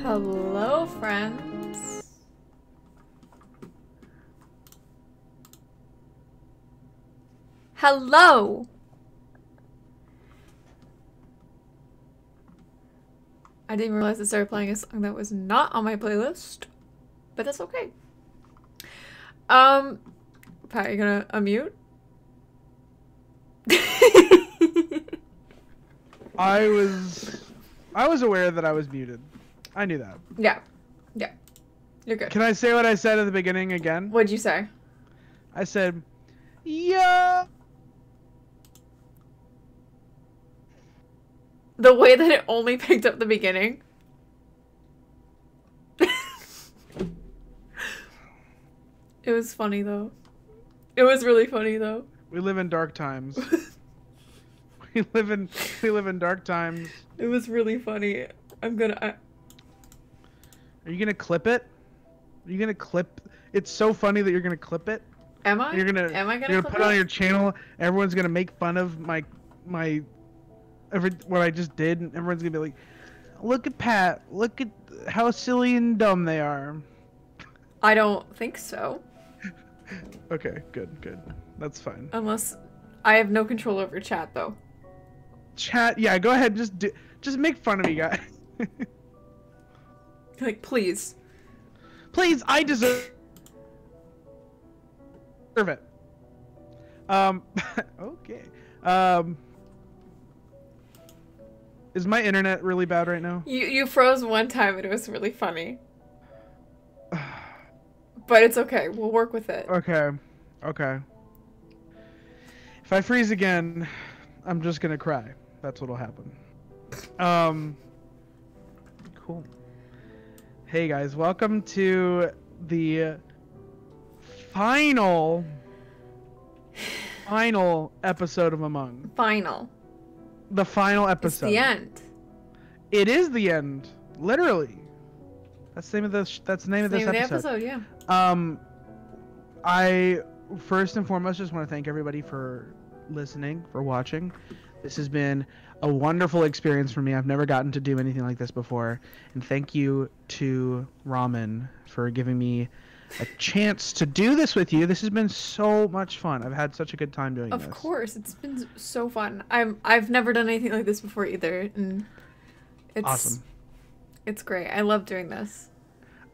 Hello, friends. Hello. I didn't realize I started playing a song that was not on my playlist, but that's okay. Pat, you gonna unmute? I was aware that I was muted. I knew that. Yeah. You're good. Can I say what I said at the beginning again? What'd you say? I said, yeah. The way that it only picked up the beginning. It was funny though. It was really funny though. We live in dark times. we live in dark times. It was really funny. Are you gonna clip it? Are you gonna clip? It's so funny that you're gonna clip it. Am I? You're gonna put it on your channel. Everyone's gonna make fun of what I just did, and everyone's gonna be like, "Look at Pat. Look at how silly and dumb they are." I don't think so. Okay, good. That's fine. Unless I have no control over chat, though. Chat, yeah, go ahead. Just make fun of me, guys. Like, please. Please, I deserve it. Okay. Is my internet really bad right now? You froze one time and it was really funny. But it's okay. We'll work with it. Okay. If I freeze again, I'm just gonna cry. That's what'll happen. Cool. Hey guys, welcome to the final episode of Among. Final. The final episode. It's the end. It is the end, literally. That's the name of this. That's the name of this episode. Yeah. I first and foremost just want to thank everybody for listening, for watching. This has been a wonderful experience for me. I've never gotten to do anything like this before, and thank you to Ramen for giving me a chance to do this with you. This has been so much fun. I've had such a good time doing this. Of course, it's been so fun. I've never done anything like this before either, and it's awesome. It's great. I love doing this.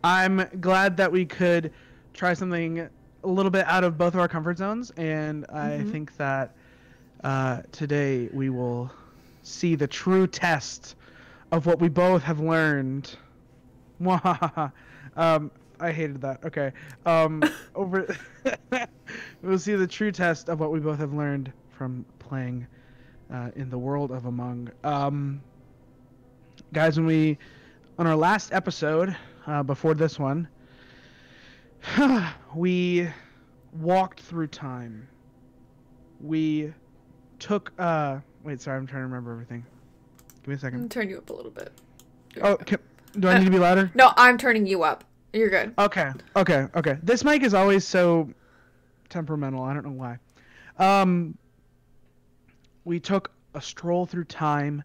I'm glad that we could try something a little bit out of both of our comfort zones, and I think that today we will see the true test of what we both have learned. I hated that. Okay. We'll see the true test of what we both have learned from playing in the world of Among. Guys, on our last episode, before this one, we walked through time. We took wait, sorry, I'm trying to remember everything. Give me a second. I'm turn you up a little bit. Do I need to be louder? No, I'm turning you up. You're good. Okay. This mic is always so temperamental. I don't know why. We took a stroll through time.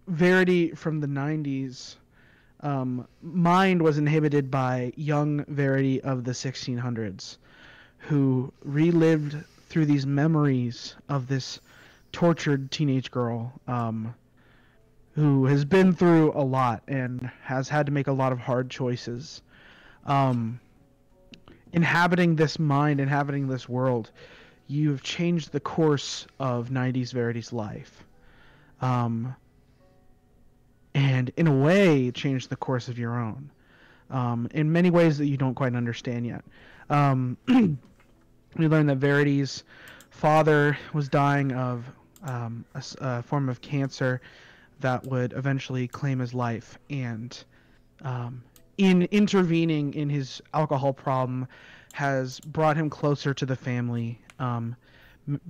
Verity from the 90s, mind was inhibited by young Verity of the 1600s, who relived through these memories of this tortured teenage girl, who has been through a lot and has had to make a lot of hard choices. Inhabiting this mind, inhabiting this world, you've changed the course of 90s Verity's life. And in a way, changed the course of your own. In many ways that you don't quite understand yet. We learned that Verity's father was dying of a form of cancer that would eventually claim his life, and in intervening in his alcohol problem has brought him closer to the family,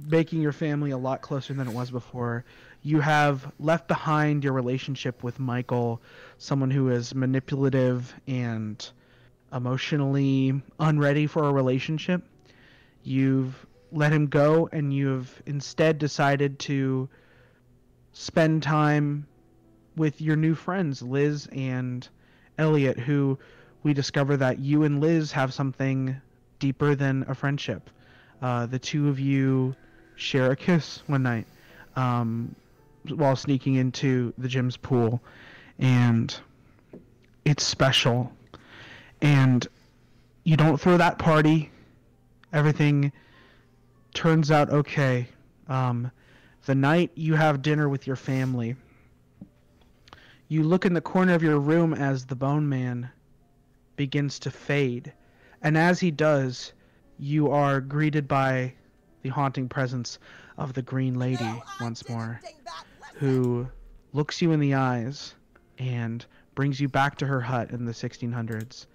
making your family a lot closer than it was before. You have left behind your relationship with Michael, someone who is manipulative and emotionally unready for a relationship. You've let him go, and you've instead decided to spend time with your new friends, Liz and Elliot, who we discover that you and Liz have something deeper than a friendship. The two of you share a kiss one night while sneaking into the gym's pool, and it's special. And you don't throw that party. Everything turns out okay. The night you have dinner with your family, you look in the corner of your room as the Bone Man begins to fade. And as he does, you are greeted by the haunting presence of the Green Lady once more, who looks you in the eyes and brings you back to her hut in the 1600s,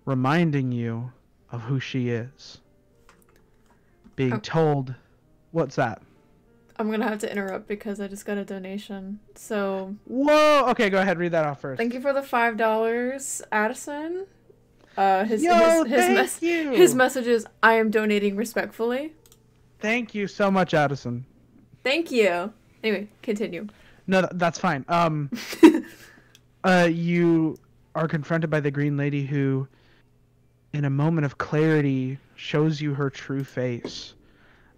reminding you of who she is. Being told... What's that? I'm gonna have to interrupt because I just got a donation. So... Whoa! Okay, go ahead, read that off first. Thank you for the $5, Addison. His message is, I am donating respectfully. Thank you so much, Addison. Thank you. Anyway, continue. No, that's fine. You are confronted by the Green Lady who, in a moment of clarity, shows you her true face.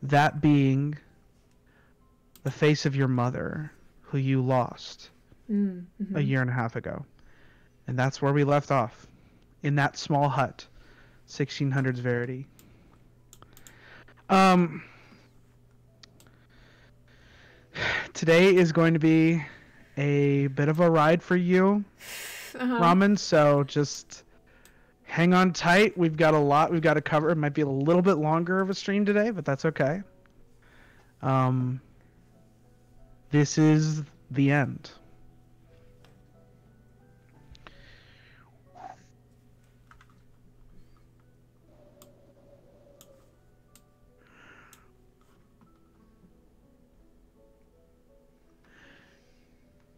That being the face of your mother, who you lost a year and a half ago. And that's where we left off, in that small hut, 1600s Verity. Today is going to be a bit of a ride for you, Ramen, so just hang on tight. We've got a lot we've got to cover. It might be a little bit longer of a stream today, but that's okay. This is the end.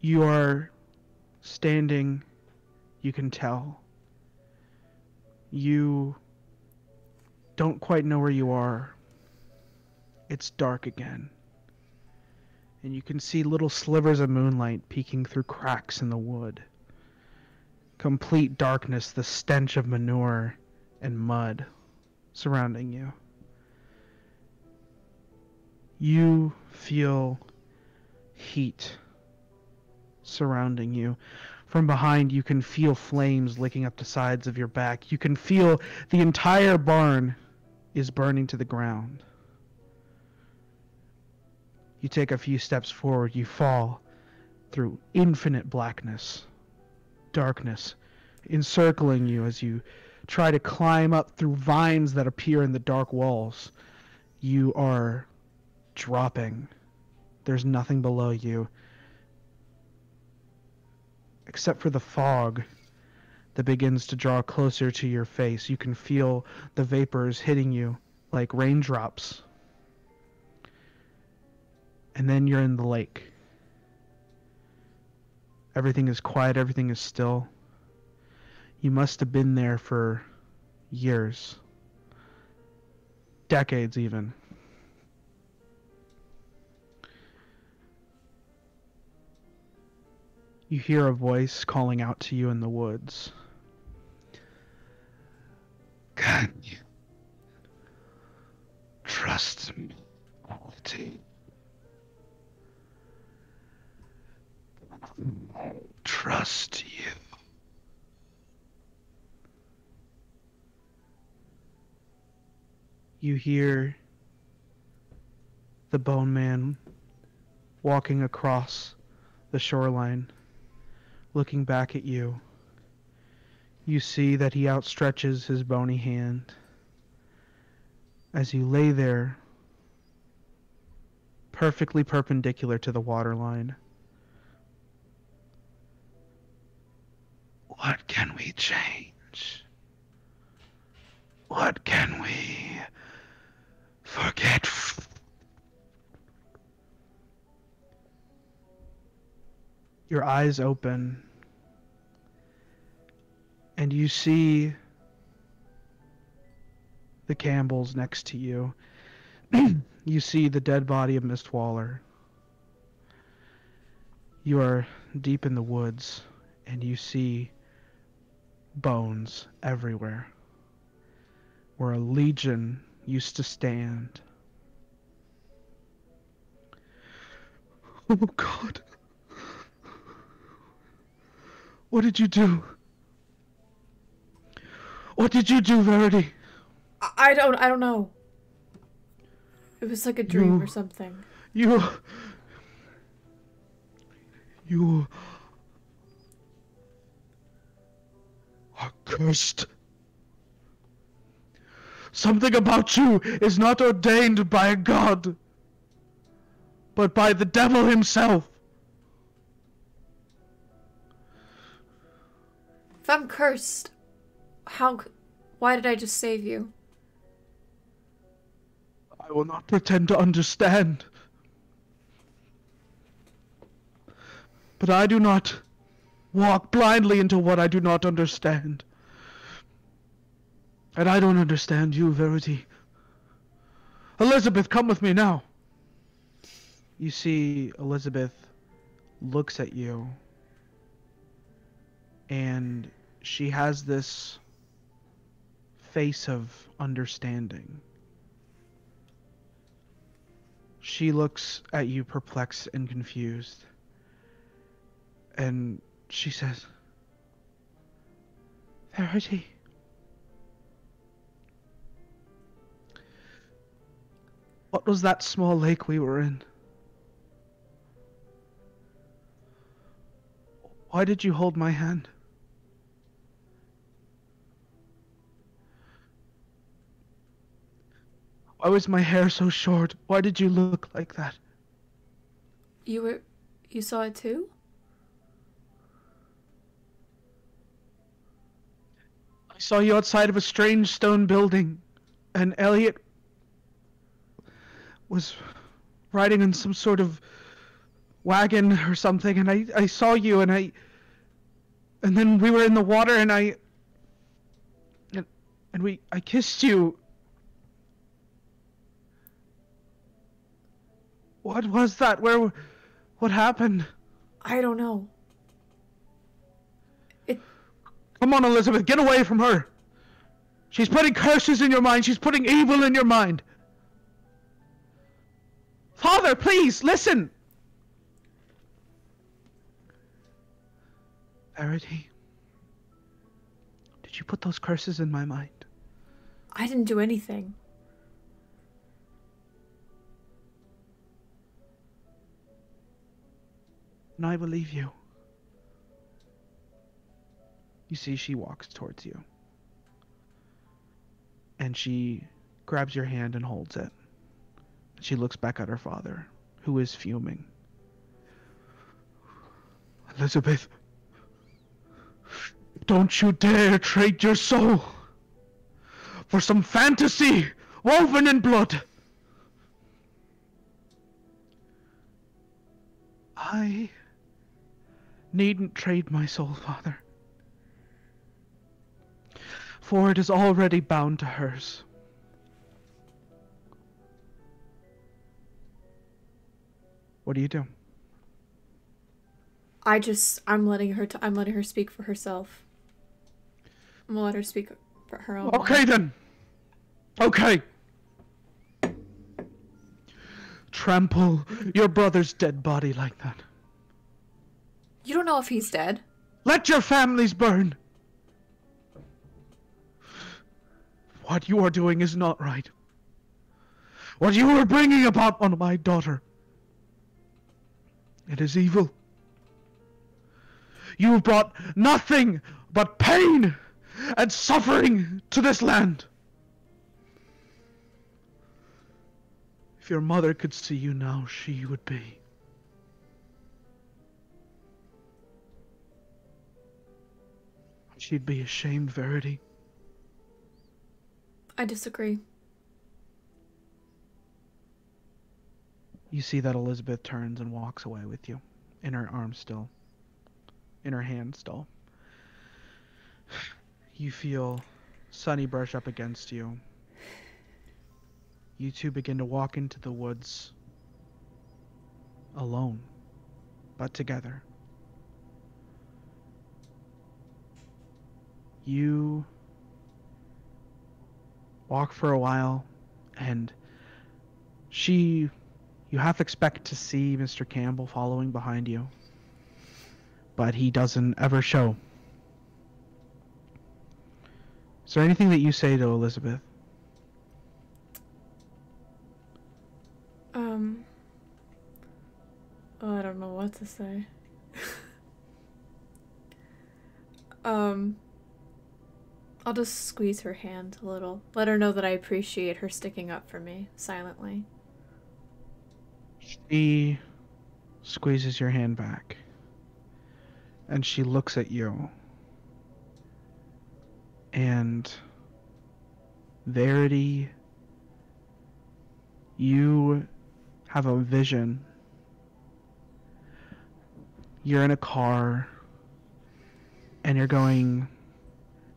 You are standing, you can tell. You don't quite know where you are. It's dark again. And you can see little slivers of moonlight peeking through cracks in the wood. Complete darkness, the stench of manure and mud surrounding you. You feel heat surrounding you. From behind, you can feel flames licking up the sides of your back. You can feel the entire barn is burning to the ground. You take a few steps forward, you fall through infinite blackness, darkness, encircling you as you try to climb up through vines that appear in the dark walls. You are dropping. There's nothing below you, except for the fog that begins to draw closer to your face. You can feel the vapors hitting you like raindrops. And then you're in the lake. Everything is quiet, everything is still. You must have been there for years. Decades even. You hear a voice calling out to you in the woods. Can you trust me? Trust you. You hear the Bone Man walking across the shoreline, looking back at you. You see that he outstretches his bony hand as you lay there, perfectly perpendicular to the waterline. What can we change? What can we forget? Your eyes open, and you see the Campbells next to you. You see the dead body of Miss Waller. You are deep in the woods, and you see bones everywhere, where a legion used to stand. Oh God. What did you do? What did you do, Verity? I don't know. It was like a dream or something. You are cursed. Something about you is not ordained by a god, but by the devil himself. If I'm cursed, why did I just save you? I will not pretend to understand. But I do not walk blindly into what I do not understand. And I don't understand you, Verity. Elizabeth, come with me now. You see Elizabeth looks at you, and she has this face of understanding. She looks at you perplexed and confused, and she says, Verity, what was that small lake we were in? Why did you hold my hand? Why was my hair so short? Why did you look like that? You saw it too? I saw you outside of a strange stone building, and Elliot was riding in some sort of wagon or something, and I saw you, and then we were in the water, and I kissed you. What was that? What happened? I don't know. Come on, Elizabeth, get away from her. She's putting curses in your mind. She's putting evil in your mind. Father, please, listen. Verity, did you put those curses in my mind? I didn't do anything. And I believe you. You see, she walks towards you. And she grabs your hand and holds it. She looks back at her father, who is fuming. Elizabeth, don't you dare trade your soul for some fantasy woven in blood. I needn't trade my soul, Father, for it is already bound to hers. What do you do? I'm letting her speak for herself. I'm gonna let her speak for her own Okay mind. then. Okay. Trample your brother's dead body like that. You don't know if he's dead. Let your families burn. What you are doing is not right. What you are bringing about on my daughter, it is evil. You have brought nothing but pain and suffering to this land. If your mother could see you now, she would be. She'd be ashamed, Verity. I disagree. You see that Elizabeth turns and walks away with you, in her arms still, in her hand still. You feel Sunny brush up against you. You two begin to walk into the woods alone. but together. You walk for a while, and you half expect to see Mr. Campbell following behind you, but he doesn't ever show. Is there anything that you say to Elizabeth? I don't know what to say. I'll just squeeze her hand a little. Let her know that I appreciate her sticking up for me, silently. She squeezes your hand back, and she looks at you. And Verity, you have a vision. You're in a car, and you're going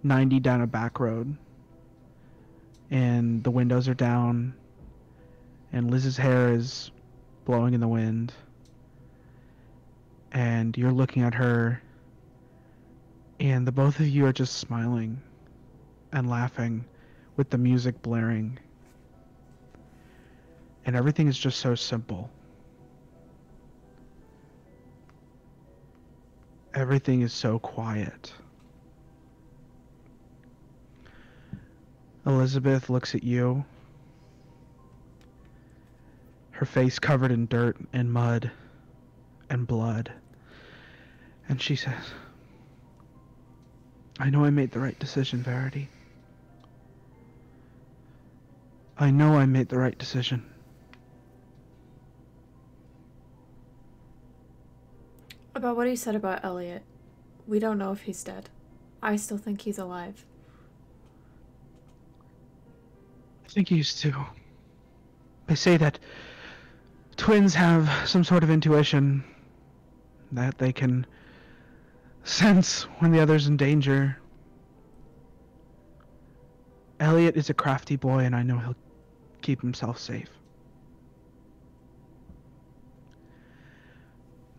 90 down a back road, and the windows are down, and Liz's hair is blowing in the wind, and you're looking at her, and the both of you are just smiling and laughing with the music blaring, and everything is just so simple. Everything is so quiet. Elizabeth looks at you, her face covered in dirt and mud and blood, and she says, I know I made the right decision, Verity. I know I made the right decision. About what he said about Elliot, we don't know if he's dead. I still think he's alive. I think he is too. They say that twins have some sort of intuition, that they can sense when the other's in danger. Elliot is a crafty boy, and I know he'll keep himself safe.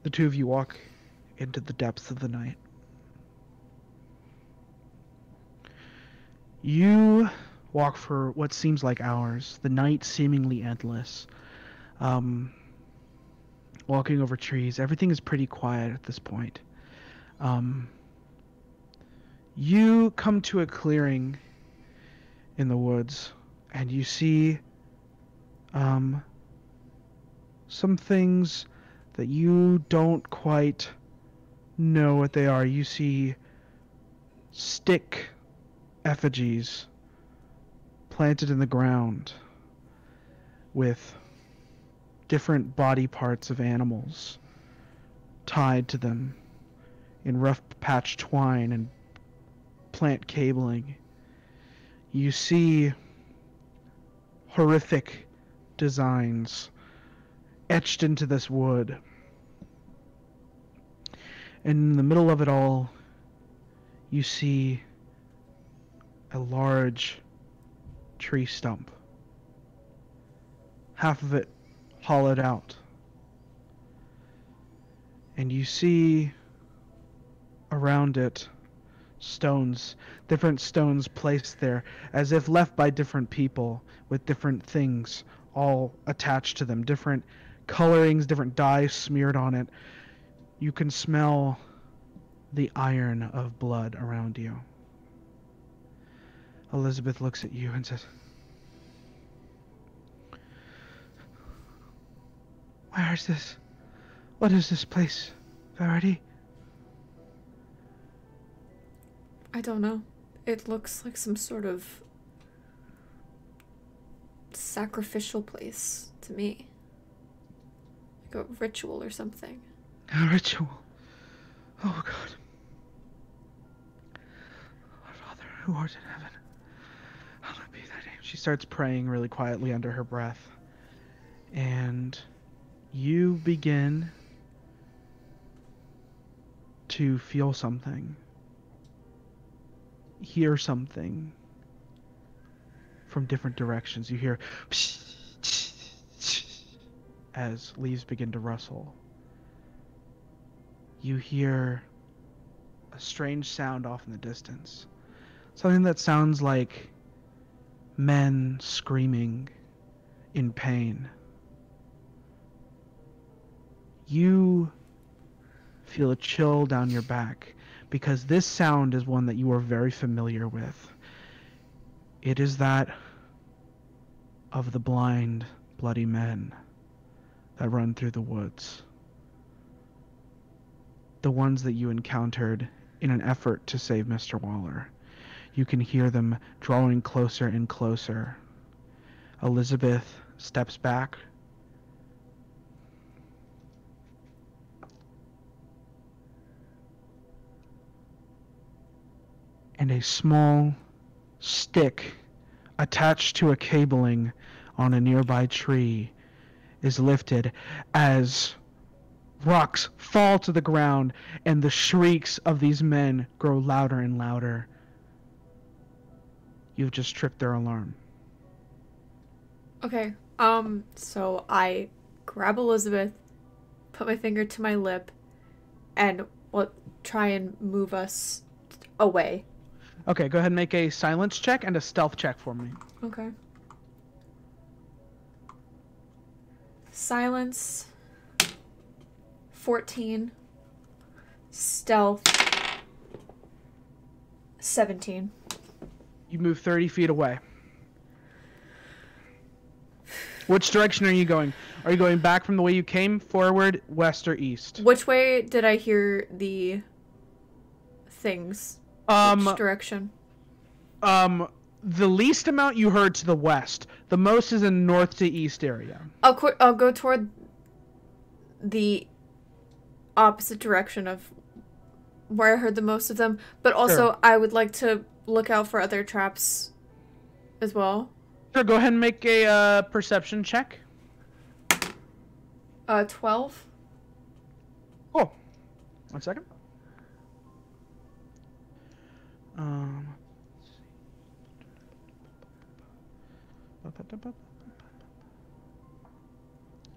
The two of you walk into the depths of the night. You walk for what seems like hours, the night seemingly endless. Walking over trees, everything is pretty quiet at this point. You come to a clearing in the woods, and you see some things that you don't quite know what they are. You see stick effigies planted in the ground with different body parts of animals tied to them in rough patch twine and plant cabling. You see horrific designs etched into this wood. And in the middle of it all, you see a large tree stump. Half of it hollowed out. And you see around it stones, different stones placed there, as if left by different people with different things all attached to them, different colorings, different dyes smeared on it. You can smell the iron of blood around you. Elizabeth looks at you and says, Where is this? What is this place, Verity? I don't know. It looks like some sort of sacrificial place to me. Like a ritual or something. A ritual? Oh, God. Our Father, who art in heaven, hallowed be thy name. She starts praying really quietly under her breath. And you begin to feel something. Hear something from different directions. You hear as leaves begin to rustle. you hear a strange sound off in the distance. Something that sounds like men screaming in pain. You feel a chill down your back because this sound is one that you are very familiar with. It is that of the blind, bloody men that run through the woods. The ones that you encountered in an effort to save Mr. Waller. You can hear them drawing closer and closer. Elizabeth steps back. And a small stick attached to a cabling on a nearby tree is lifted as rocks fall to the ground and the shrieks of these men grow louder and louder. You've just tripped their alarm. Okay. So I grab Elizabeth, put my finger to my lip, and try and move us away. Okay, go ahead and make a silence check and a stealth check for me. Okay. Silence. 14. Stealth. 17. You move 30 feet away. Which direction are you going? Are you going back from the way you came, forward, west, or east? Which way did I hear the things? Which direction? The least amount you heard to the west. The most is in north to east area. I'll go toward the opposite direction of where I heard the most of them, but also Sure. I would like to look out for other traps as well. Sure, go ahead and make a perception check. 12. Cool. 1 second.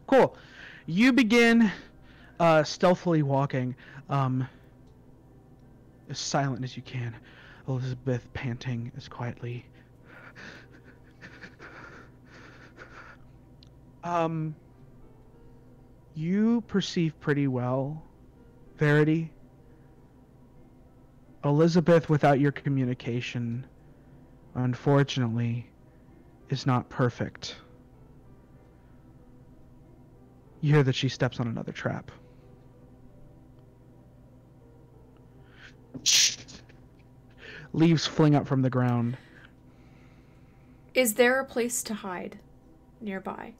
Cool. You begin stealthily walking, as silent as you can. Elizabeth panting as quietly. You perceive pretty well, Verity. Elizabeth, without your communication, unfortunately, is not perfect. You hear that she steps on another trap. Leaves fling up from the ground. Is there a place to hide nearby?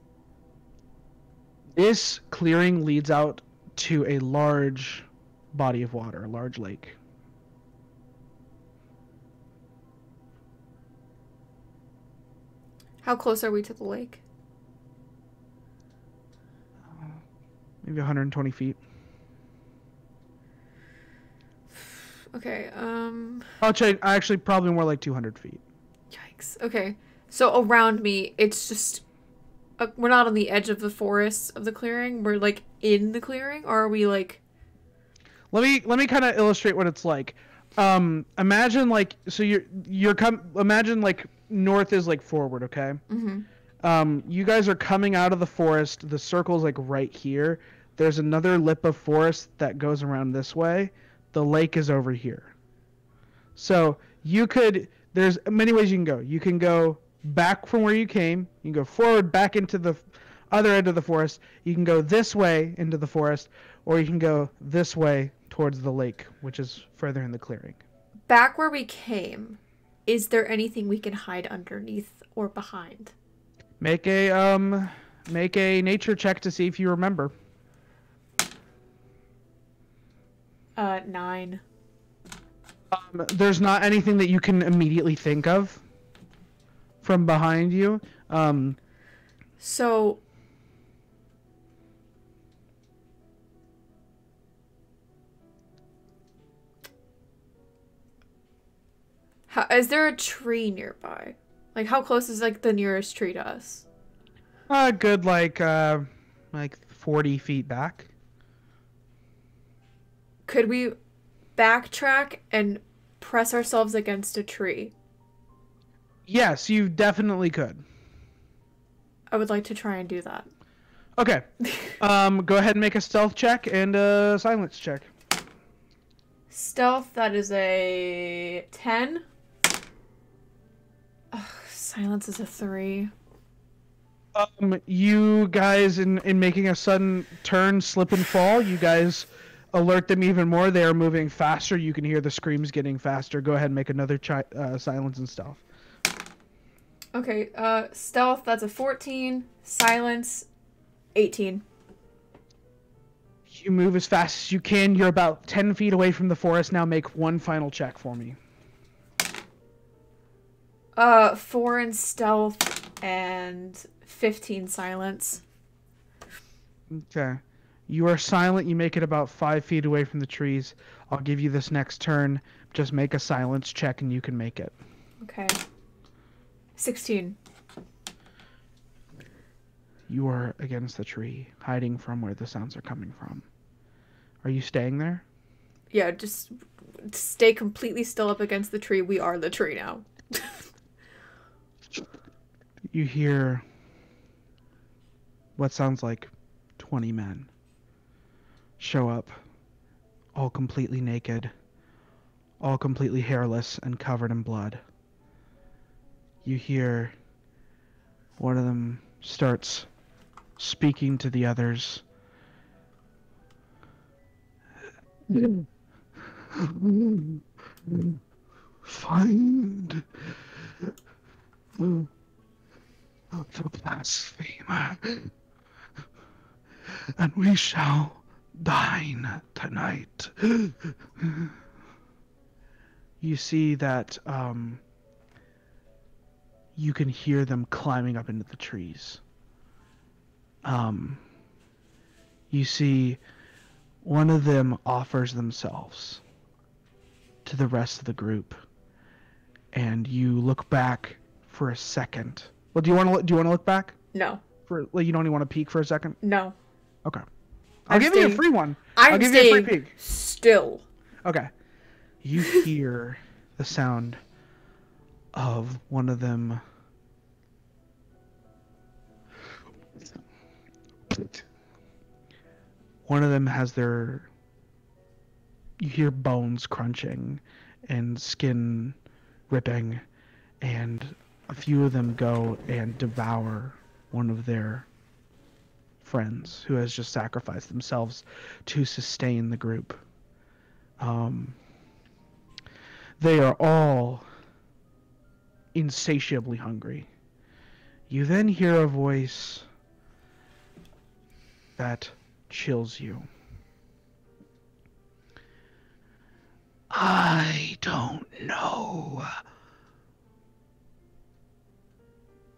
This clearing leads out to a large body of water, a large lake. How close are we to the lake? Maybe 120 feet. Okay, I'll check. Actually, probably more like 200 feet. Yikes. Okay. So around me, it's just... we're not on the edge of the forest of the clearing. We're, like, in the clearing? Or are we, like... Let me kind of illustrate what it's like. Imagine, like... So imagine, like, north is, like, forward, okay? Mm-hmm. You guys are coming out of the forest. The circle's, like, right here. There's another lip of forest that goes around this way. The lake is over here. So you could... There's many ways you can go. You can go back from where you came. You can go forward back into the other end of the forest. You can go this way into the forest. Or you can go this way towards the lake, which is further in the clearing. Back where we came, is there anything we can hide underneath or behind? Make a nature check to see if you remember. 9. There's not anything that you can immediately think of from behind you. So... is there a tree nearby? Like, how close is, like, the nearest tree to us? Good, like 40 feet back. Could we backtrack and press ourselves against a tree? Yes, you definitely could. I would like to try and do that. Okay. Go ahead and make a stealth check and a silence check. Stealth, that is a 10. Ugh, silence is a 3. You guys, in making a sudden turn, slip and fall, you guys alert them even more. They are moving faster. You can hear the screams getting faster. Go ahead and make another silence and stealth. Okay, stealth, that's a 14. Silence, 18. You move as fast as you can. You're about 10 feet away from the forest. Now make one final check for me. 4 in stealth and 15 silence. Okay. You are silent. You make it about 5 feet away from the trees. I'll give you this next turn. Just make a silence check and you can make it. Okay. 16. You are against the tree, hiding from where the sounds are coming from. Are you staying there? Yeah, just stay completely still up against the tree. We are the tree now. You hear what sounds like 20 men show up, all completely naked, all completely hairless and covered in blood. You hear one of them starts speaking to the others. Find the blasphemer, and we shall dine tonight. You see that you can hear them climbing up into the trees. You see one of them offers themselves to the rest of the group, and you look back for a second. Well, do you want to look back? No. For like, you don't even want to peek for a second? No. Okay. I'll give you a free one. I'll give you a free peek. Still. Okay. You hear the sound of one of them. One of them has their. You hear bones crunching and skin ripping, and a few of them go and devour one of their friends who has just sacrificed themselves to sustain the group. They are all insatiably hungry. You then hear a voice that chills you. I don't know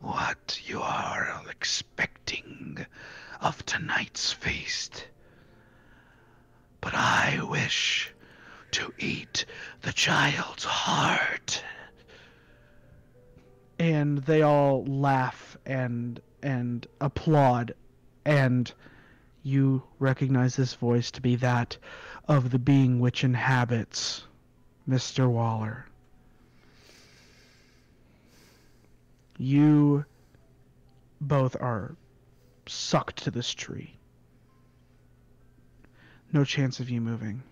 what you are expecting of tonight's feast, but I wish to eat the child's heart. And they all laugh and applaud, and you recognize this voice to be that of the being which inhabits Mr. Waller. You both are sucked to this tree. No chance of you moving.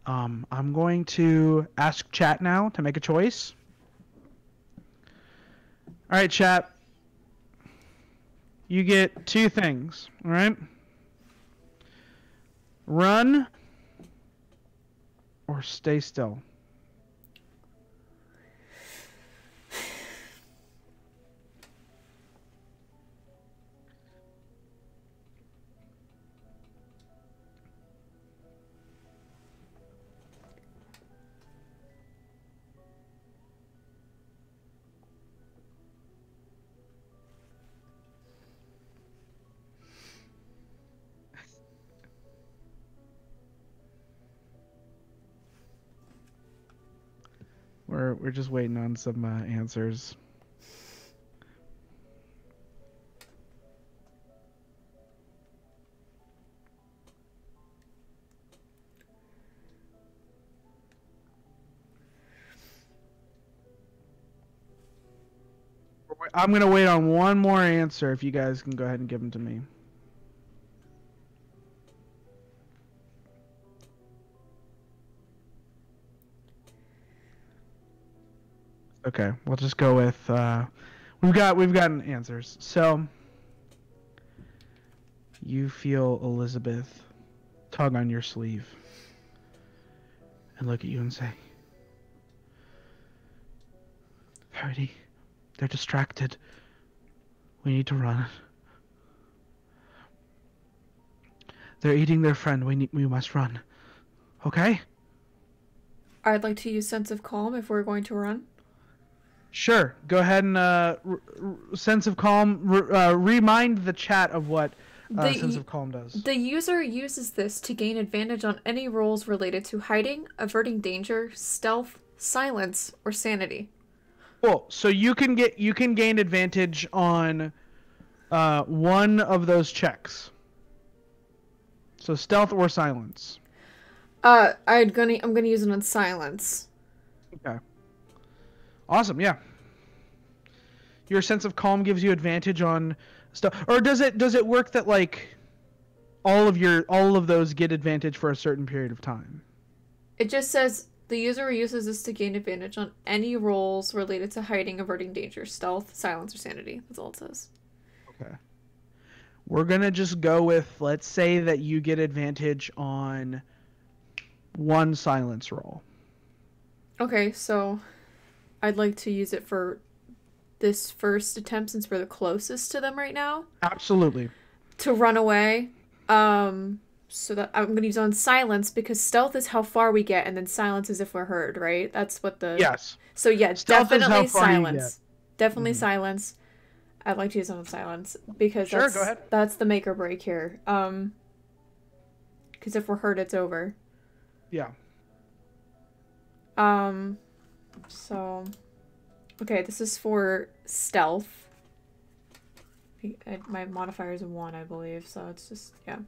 I'm going to ask chat now to make a choice. All right, chat. You get two things, all right? Run or stay still. We're just waiting on some answers. I'm gonna wait on one more answer. If you guys can go ahead and give them to me. Okay, we'll just go with we've gotten answers. So you feel Elizabeth tug on your sleeve and look at you and say, "Verity, they're distracted. We need to run. They're eating their friend. We must run. Okay?" I'd like to use sense of calm if we're going to run. Sure. Go ahead and sense of calm. Remind the chat of what sense of calm does. The user uses this to gain advantage on any rolls related to hiding, averting danger, stealth, silence, or sanity. Cool. So you can gain advantage on one of those checks. So stealth or silence. I'm gonna use it on silence. Okay. Awesome. Yeah. Your sense of calm gives you advantage on stuff, or does it work that like all of those get advantage for a certain period of time? It just says the user uses this to gain advantage on any rolls related to hiding, averting danger, stealth, silence, or sanity. That's all it says. Okay. We're gonna just go with, let's say that you get advantage on one silence roll. Okay, so I'd like to use it for this first attempt since we're the closest to them right now. Absolutely. To run away. So that I'm gonna use on silence because stealth is how far we get, and then silence is if we're heard, right? That's what the Yes. So yeah, Stealth definitely is how far you silence. Definitely silence. I'd like to use on silence because Sure, go ahead. that's the make or break here. Because if we're hurt, it's over. Yeah. So, okay, this is for stealth. My modifier is 1, I believe, so it's just, yeah.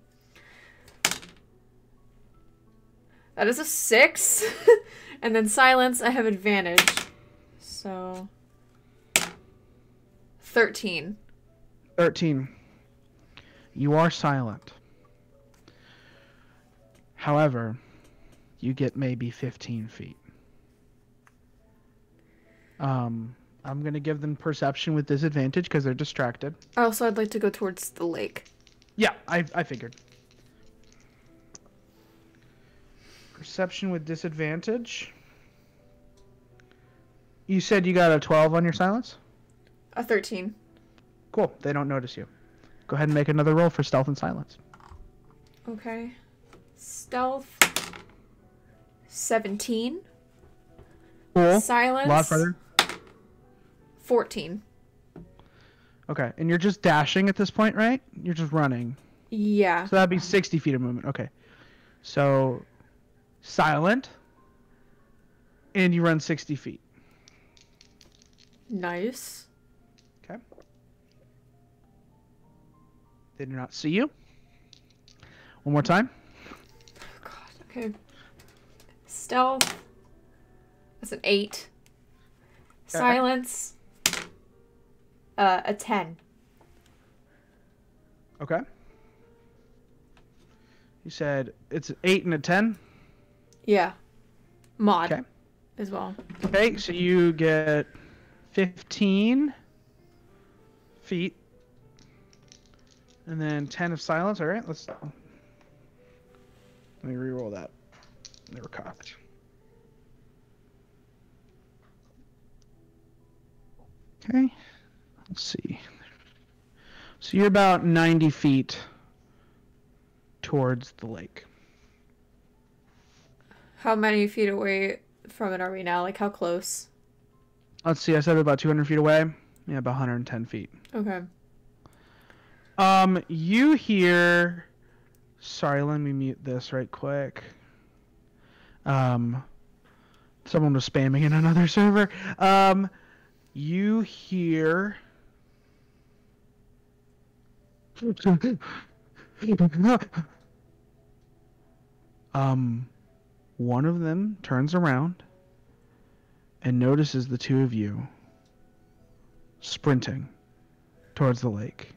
That is a 6. And then silence, I have advantage. So, 13. 13. You are silent. However, you get maybe 15 feet. I'm going to give them perception with disadvantage because they're distracted. Oh, so I'd like to go towards the lake. Yeah, I figured. Perception with disadvantage. You said you got a 12 on your silence? A 13. Cool. They don't notice you. Go ahead and make another roll for stealth and silence. Okay. Stealth. 17. Cool. Silence. A lot further. 14. Okay. And you're just dashing at this point, right? You're just running. Yeah. So that'd be 60 feet of movement. Okay. So silent. And you run 60 feet. Nice. Okay. They do not see you. One more time. Oh, God. Okay. Stealth. That's an 8. Okay. Silence. A 10. Okay. You said it's an 8 and a 10? Yeah. Mod. Okay. As well. Okay, so you get 15 feet. And then 10 of silence. All right, let me re-roll that. They were cocked. Okay, let's see. So you're about 90 feet towards the lake. How many feet away from it are we now? Like, how close? Let's see, I said about 200 feet away. Yeah, about 110 feet. Okay. You hear... Sorry, let me mute this right quick. Someone was spamming in another server. You hear... One of them turns around and notices the two of you sprinting towards the lake.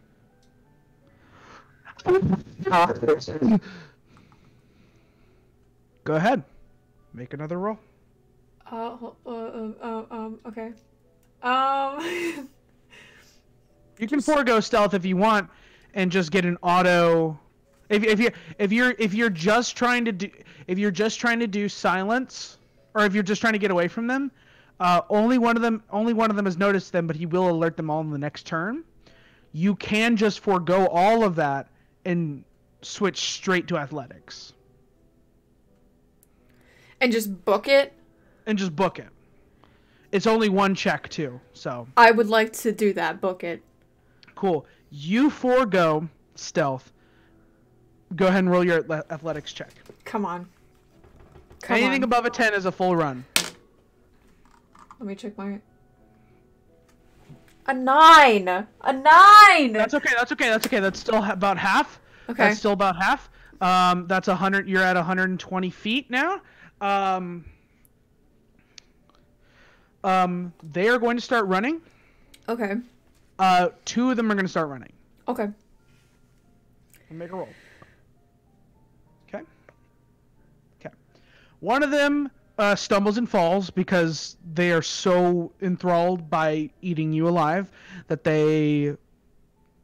Go ahead. Make another roll. Okay. You can forego stealth if you want, and just get an auto. If you're just trying to do silence, or if you're just trying to get away from them, only one of them has noticed them, but he will alert them all in the next turn. You can just forego all of that and switch straight to athletics. And just book it? It's only one check too, so. I would like to do that. Book it. Cool. You forego stealth. Go ahead and roll your athletics check. Come on. Anything above a 10 is a full run. Let me check my... A 9! A 9! That's okay. That's still about half. Okay. That's still about half. That's 100. You're at 120 feet now. They are going to start running. Okay. 2 of them are going to start running. Okay. I'll make a roll. Okay. One of them stumbles and falls because they are so enthralled by eating you alive that they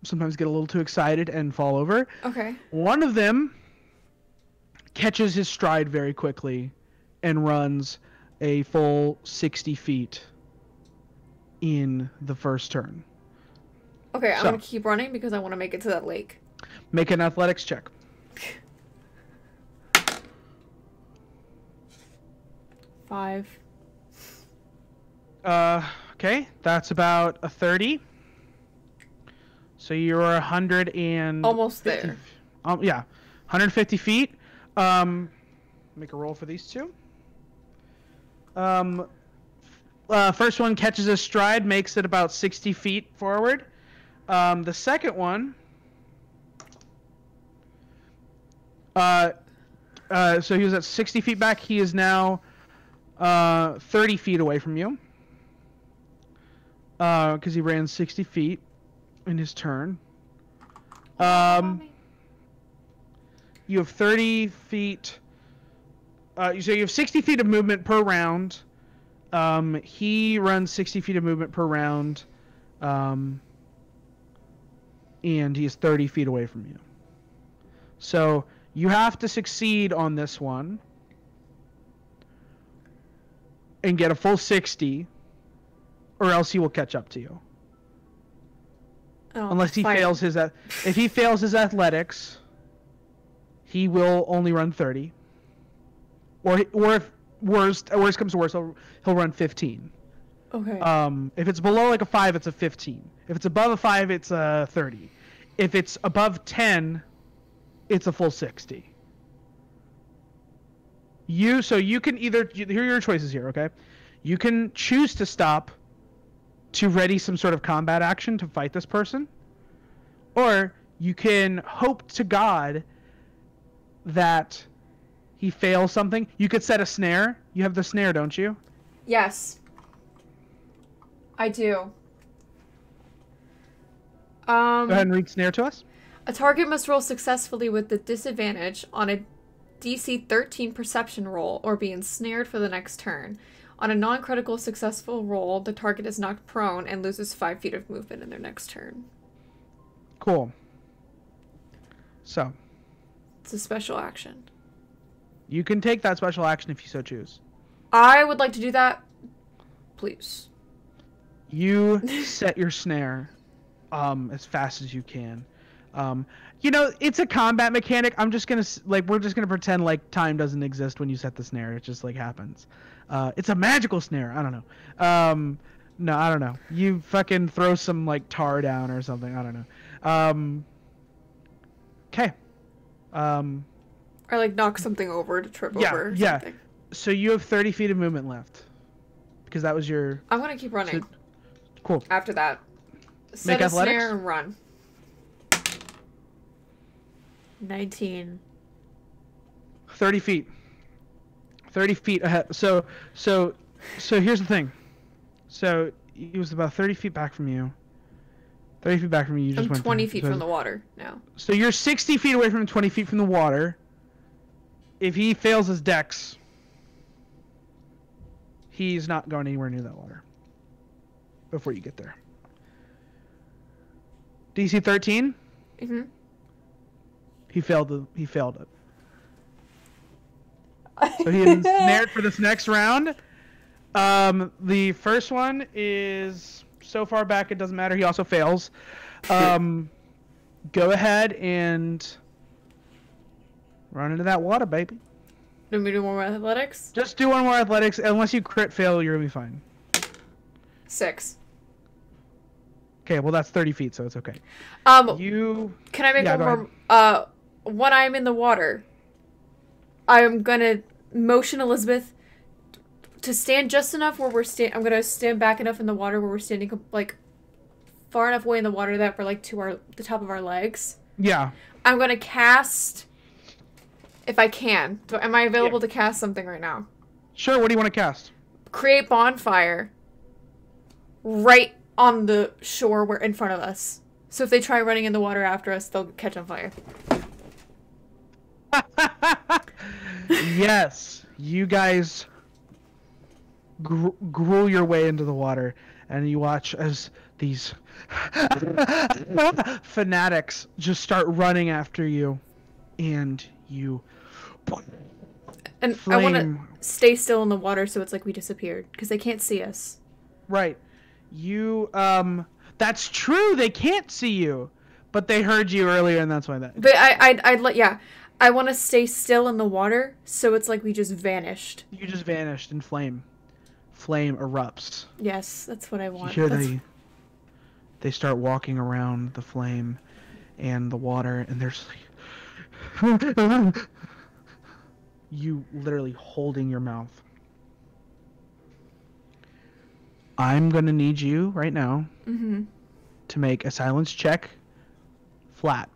sometimes get a little too excited and fall over. Okay. One of them catches his stride very quickly and runs a full 60 feet in the first turn. Okay, I'm going to keep running because I want to make it to that lake. Make an athletics check. 5. Okay, that's about a 30. So you're 100 and... Almost there. Yeah, 150 feet. Make a roll for these two. First one catches a stride, makes it about 60 feet forward. The second one... so he was at 60 feet back. He is now 30 feet away from you. Because he ran 60 feet in his turn. You have 30 feet... so you have 60 feet of movement per round. He runs 60 feet of movement per round. And he is 30 feet away from you. So you have to succeed on this one and get a full 60, or else he will catch up to you. Oh, unless he fails his... If he fails his athletics, he will only run 30. Or if worst comes to worst, he'll run 15. Okay. If it's below like a 5, it's a 15. If it's above a 5, it's a 30. If it's above 10, it's a full 60. So you can either... Here are your choices here, okay? You can choose to stop to ready some sort of combat action to fight this person. Or you can hope to God that he fails something. You could set a snare. You have the snare, don't you? Yes. I do. Go ahead and read snare to us. A target must roll successfully with the disadvantage on a DC 13 perception roll or be ensnared for the next turn. On a non-critical successful roll, the target is knocked prone and loses 5 feet of movement in their next turn. Cool. So. It's a special action. You can take that special action if you so choose. I would like to do that. Please. You set your snare as fast as you can. It's a combat mechanic. I'm just gonna we're just gonna pretend like time doesn't exist when you set the snare. It just happens. It's a magical snare. I don't know. No, I don't know. You fucking throw some tar down or something. I don't know. Okay. Or knock something over to trip over. Or something. So you have 30 feet of movement left. Because that was your... I'm gonna keep running. Cool. After that. Set a athletics? snare and run. 19. 30 feet. 30 feet ahead. So here's the thing. So He was about 30 feet back from you. 30 feet back from you. You just I'm went 20 to, feet so, from the water now. So you're 60 feet away from him, 20 feet from the water. If he fails his dex, he's not going anywhere near that water before you get there. DC 13? Mm-hmm. He failed it. So he is ensnared for this next round. The first one is so far back it doesn't matter. He also fails. Go ahead and run into that water, baby. Do we do more athletics? Just do one more athletics. Unless you crit fail, you're gonna be fine. 6. Okay, well that's 30 feet, so it's okay. Can I make one more? When I'm in the water, I'm gonna motion Elizabeth to stand just enough where I'm gonna stand back enough in the water where we're standing like far enough away in the water that we're like to the top of our legs. Yeah. I'm gonna cast, if I can. Am I available to cast something right now? Sure. What do you want to cast? Create bonfire. Right on the shore, where in front of us. So if they try running in the water after us, they'll catch on fire. Yes, you guys gruel your way into the water, and you watch as these fanatics just start running after you, and you. And flame. I want to stay still in the water so it's like we disappeared, because they can't see us. Right. You, that's true, they can't see you, but they heard you earlier, and that's why that... But I want to stay still in the water so it's like we just vanished. You just vanished in flame. Flame erupts. Yes, that's what I want. You hear they start walking around the flame and the water, and there's like... you literally holding your mouth. I'm gonna need you right now to make a silence check flat.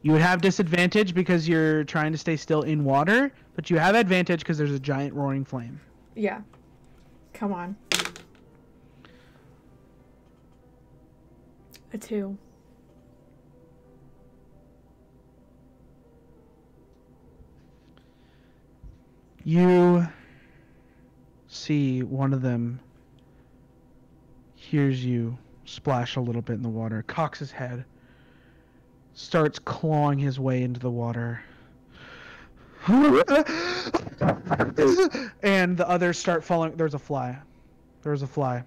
You would have disadvantage because you're trying to stay still in water, but you have advantage because there's a giant roaring flame. Yeah. Come on. A 2. You see one of them hears you splash a little bit in the water, cocks his head, starts clawing his way into the water. And the others start following. There's a fly. I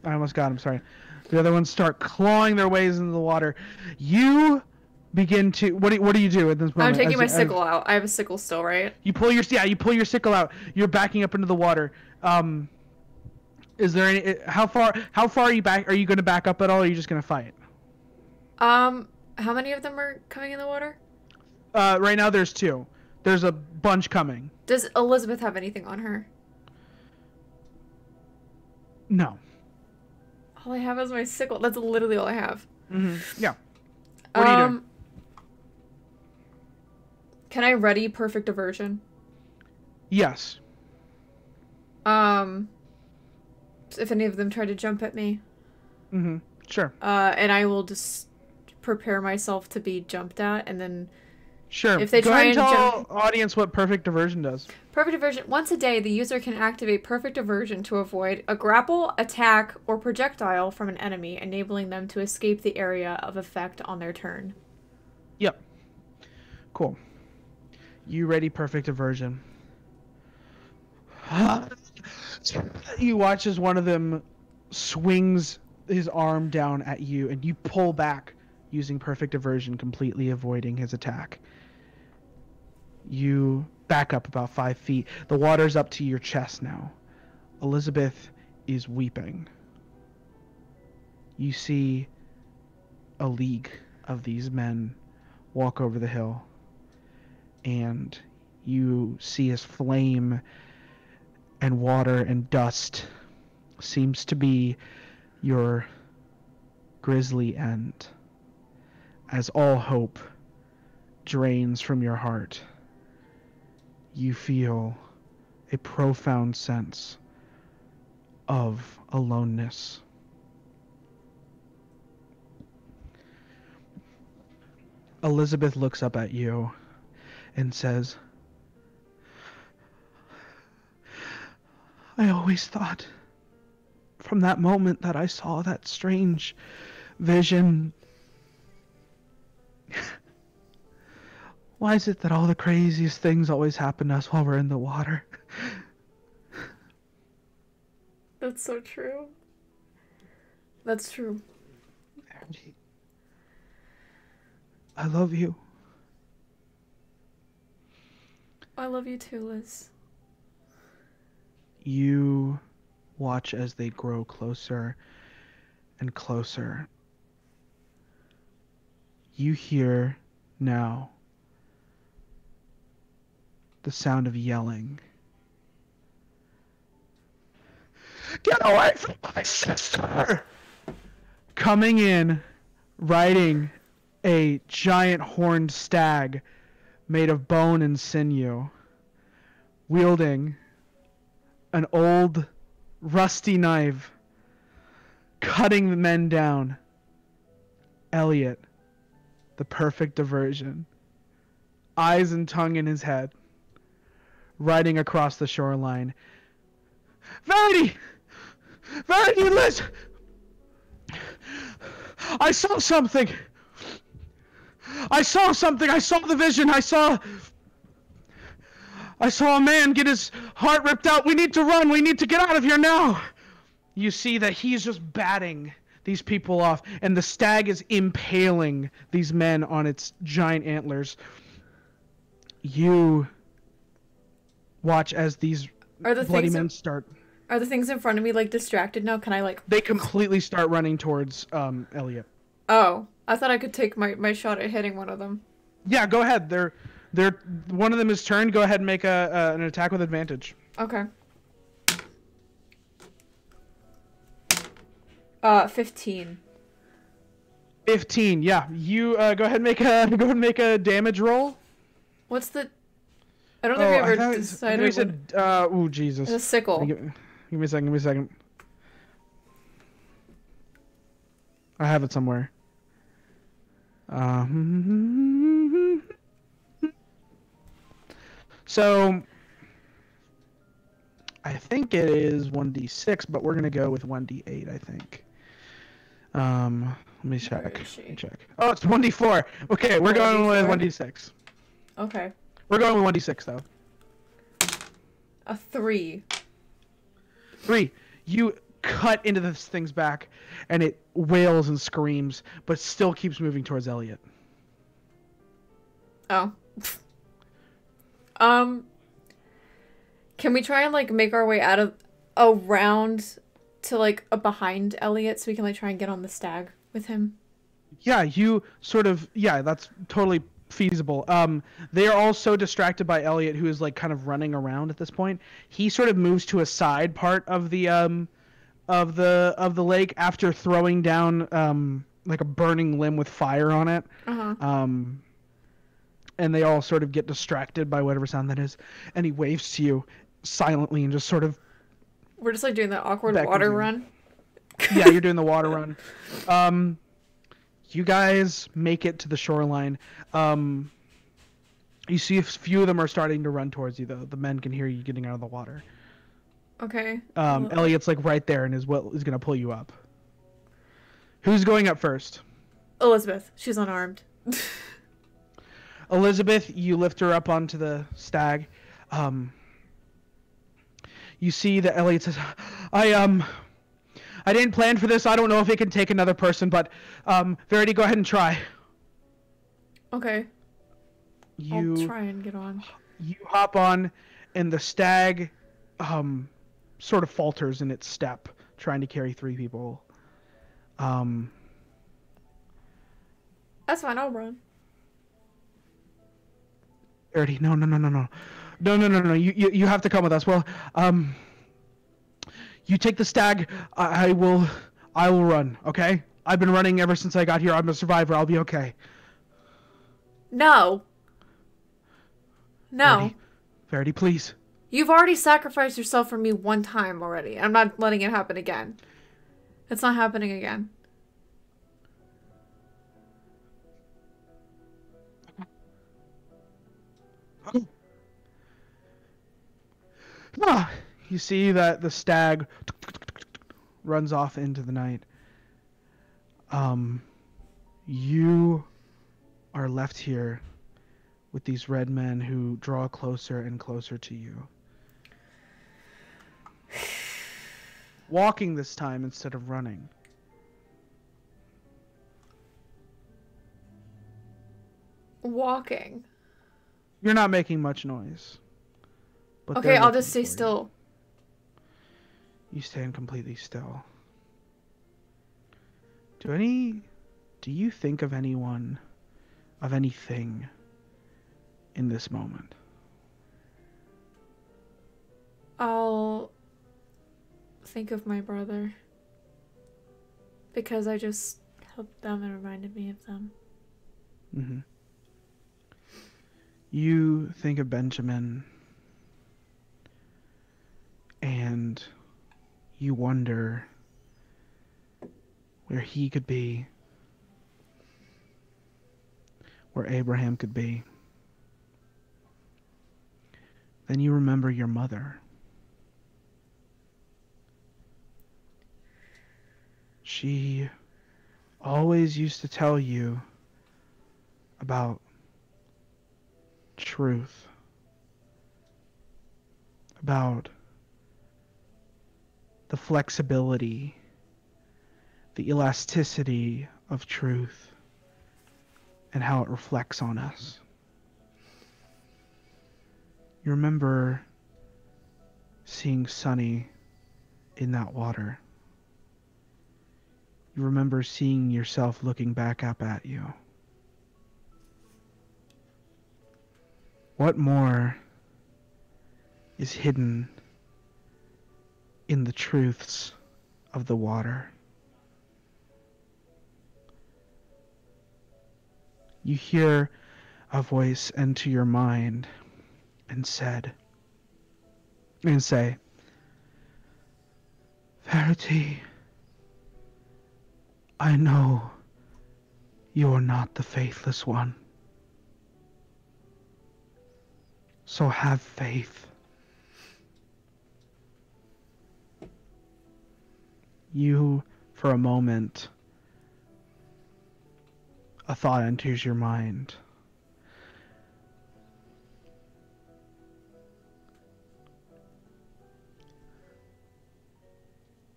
almost got him, sorry. The other ones start clawing their ways into the water. You begin to... What do you do at this moment? I'm taking my sickle out. I have a sickle still, right? You pull your sickle out. You're backing up into the water. Is there any... How far are you back? Are you going to back up at all, or are you just going to fight? How many of them are coming in the water? Right now there's 2. There's a bunch coming. Does Elizabeth have anything on her? No. All I have is my sickle. That's literally all I have. Yeah. What are you doing? Can I ready perfect aversion? Yes. If any of them try to jump at me. Sure. And I will just prepare myself to be jumped at, and then... Sure. If they Go try ahead and and tell jump... audience what perfect aversion does. Perfect aversion. Once a day, the user can activate perfect aversion to avoid a grapple, attack, or projectile from an enemy, enabling them to escape the area of effect on their turn. Yep. Cool. You ready perfect aversion. You watch as one of them swings his arm down at you, and you pull back using perfect aversion, completely avoiding his attack. You back up about 5 feet. The water's up to your chest now. Elizabeth is weeping. You see a league of these men walk over the hill, and you see as flame and water and dust seems to be your grisly end, as all hope drains from your heart. You feel a profound sense of aloneness. Elizabeth looks up at you and says, I always thought from that moment that I saw that strange vision, why is it that all the craziest things always happen to us while we're in the water? That's so true. That's true. I love you. I love you too, Liz. You watch as they grow closer and closer. You hear now the sound of yelling. Get away from my sister! Coming in, riding a giant horned stag made of bone and sinew, wielding an old rusty knife, cutting the men down. Elliot, the perfect diversion, eyes and tongue in his head, riding across the shoreline. Verity! Verity, Liz! I saw something! I saw something! I saw the vision! I saw a man get his heart ripped out! We need to run! We need to get out of here now! You see that he's just batting these people off, and the stag is impaling these men on its giant antlers. You watch as these bloody men start... Are the things in front of me, like, distracted now? Can I, like... They completely start running towards Elliot. Oh. I thought I could take my shot at hitting one of them. Yeah, go ahead. They're one of them is turned. Go ahead and make an attack with advantage. Okay. 15. 15. Yeah. You go ahead and make a damage roll. What's the... I don't think we ever decided... I said, oh, Jesus. It's a sickle. Give me a second. I have it somewhere. So I think it is 1d6, but we're gonna go with 1d8. I think. Let me check. Oh, it's 1d4. Okay, we're going with 1d6. Okay. We're going with 1d6 though. A 3. 3. You cut into this thing's back, and it wails and screams, but still keeps moving towards Elliot. Oh. Can we try and, like, make our way out of around to, like, behind Elliot so we can, like, try and get on the stag with him? Yeah, you sort of... Yeah, that's totally feasible. They are all so distracted by Elliot, who is, like, kind of running around at this point. He sort of moves to a side part of the lake after throwing down like a burning limb with fire on it. Uh-huh. And they all sort of get distracted by whatever sound that is, and he waves to you silently and just sort of... We're just, like, doing that awkward water run? Yeah, you're doing the water run. You guys make it to the shoreline. You see a few of them are starting to run towards you, though. The men can hear you getting out of the water. Okay. Elliot's, like, right there and is going to pull you up. Who's going up first? Elizabeth. She's unarmed. Elizabeth, you lift her up onto the stag. You see that Elliot says, I didn't plan for this. I don't know if it can take another person, but Verity, go ahead and try. Okay. I'll try and get on. You hop on, and the stag sort of falters in its step, trying to carry 3 people. That's fine. I'll run. Verity, no. You have to come with us. Well, you take the stag. I will run. Okay. I've been running ever since I got here. I'm a survivor. I'll be okay. No. Verity, please. You've already sacrificed yourself for me one time already. I'm not letting it happen again. It's not happening again. Ah, you see that the stag runs off into the night. You are left here with these red men who draw closer and closer to you. Walking this time instead of running. Walking. You're not making much noise. But Okay, I'll just stay still. You stand completely still. Do you think of anyone, of anything in this moment? I'll think of my brother. Because I just helped them and reminded me of them. Mm-hmm. You think of Benjamin, and you wonder where he could be, where Abraham could be. Then you remember your mother. She always used to tell you about truth, about the flexibility, the elasticity of truth, and how it reflects on us. You remember seeing Sunny in that water. You remember seeing yourself looking back up at you. What more is hidden in the truths of the water? You hear a voice enter your mind and say, Verity, I know you're not the faithless one. So have faith. You, for a moment, a thought enters your mind.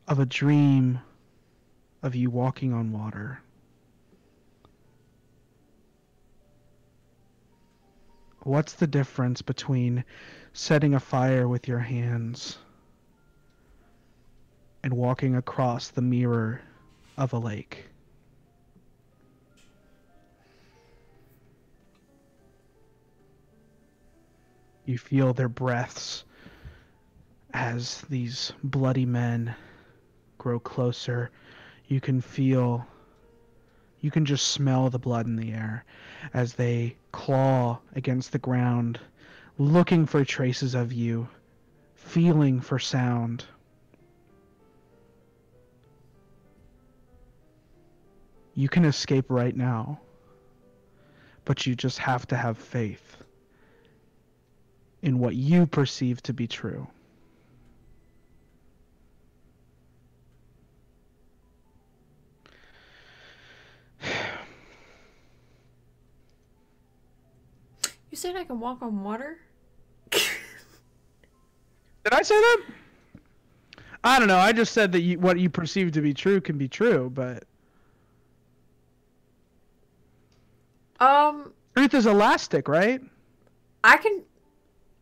Of a dream of you walking on water. What's the difference between setting a fire with your hands and walking across the mirror of a lake? You feel their breaths as these bloody men grow closer. You can just smell the blood in the air as they claw against the ground, looking for traces of you, feeling for sound. You can escape right now, but you just have to have faith in what you perceive to be true. You said I can walk on water? Did I say that? I don't know. I just said that what you perceive to be true can be true, but truth is elastic, right? I can.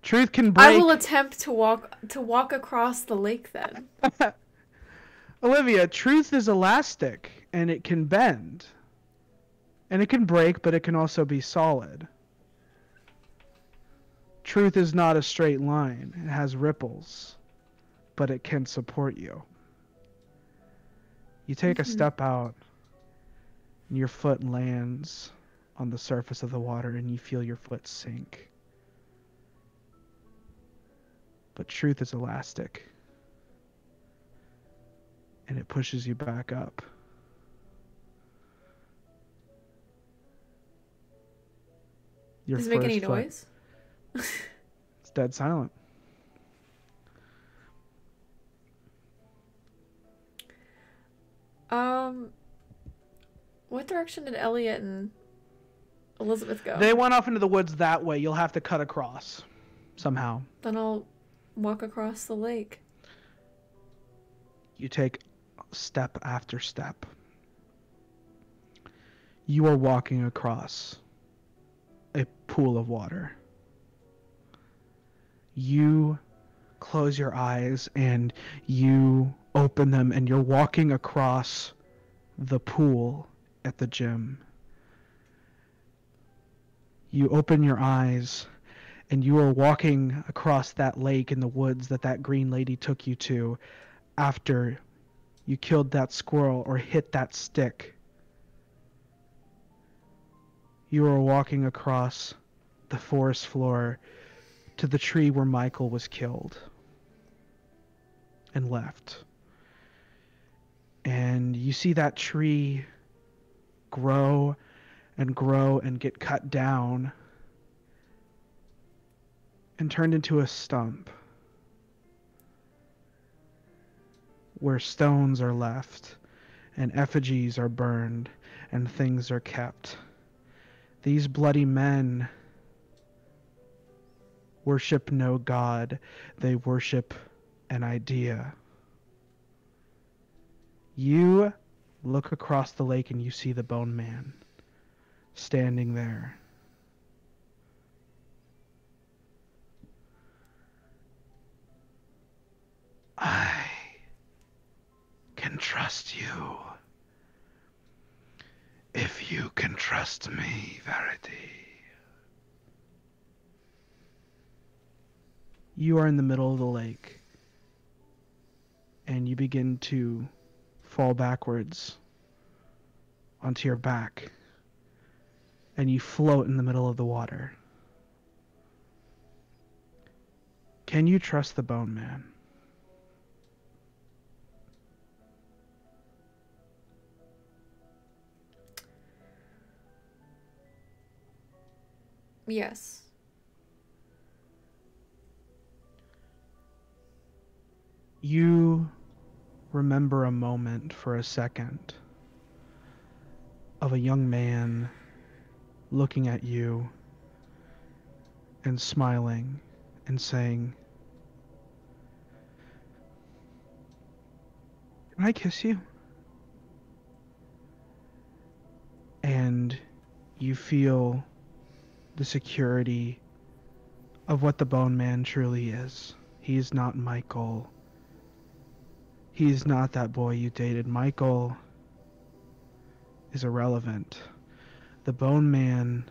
Truth can break. I will attempt to walk across the lake then. Olivia, truth is elastic and it can bend. And it can break, but it can also be solid. Truth is not a straight line. It has ripples, but it can support you. You take a step out, and your foot lands on the surface of the water, and you feel your foot sink. But truth is elastic. And it pushes you back up. Your Does it make any first foot. noise? It's dead silent. What direction did Elliot and Elizabeth go? They went off into the woods that way. You'll have to cut across somehow. Then I'll walk across the lake. You take step after step. You are walking across a pool of water. You close your eyes and you open them, and you're walking across the pool at the gym. You open your eyes and you are walking across that lake in the woods that green lady took you to after you killed that squirrel or hit that stick. You are walking across the forest floor to the tree where Michael was killed and left. And you see that tree grow and get cut down and turned into a stump where stones are left and effigies are burned and things are kept. These bloody men worship no god, they worship an idea. You look across the lake and you see the Bone Man standing there. I can trust you if you can trust me, Verity. You are in the middle of the lake, and you begin to fall backwards onto your back, and you float in the middle of the water. Can you trust the Bone Man? Yes. You remember a moment for a second of a young man looking at you and smiling and saying, "Can I kiss you?" And you feel the security of what the Bone Man truly is. He is not Michael. He is not that boy you dated. Michael is irrelevant. The Bone Man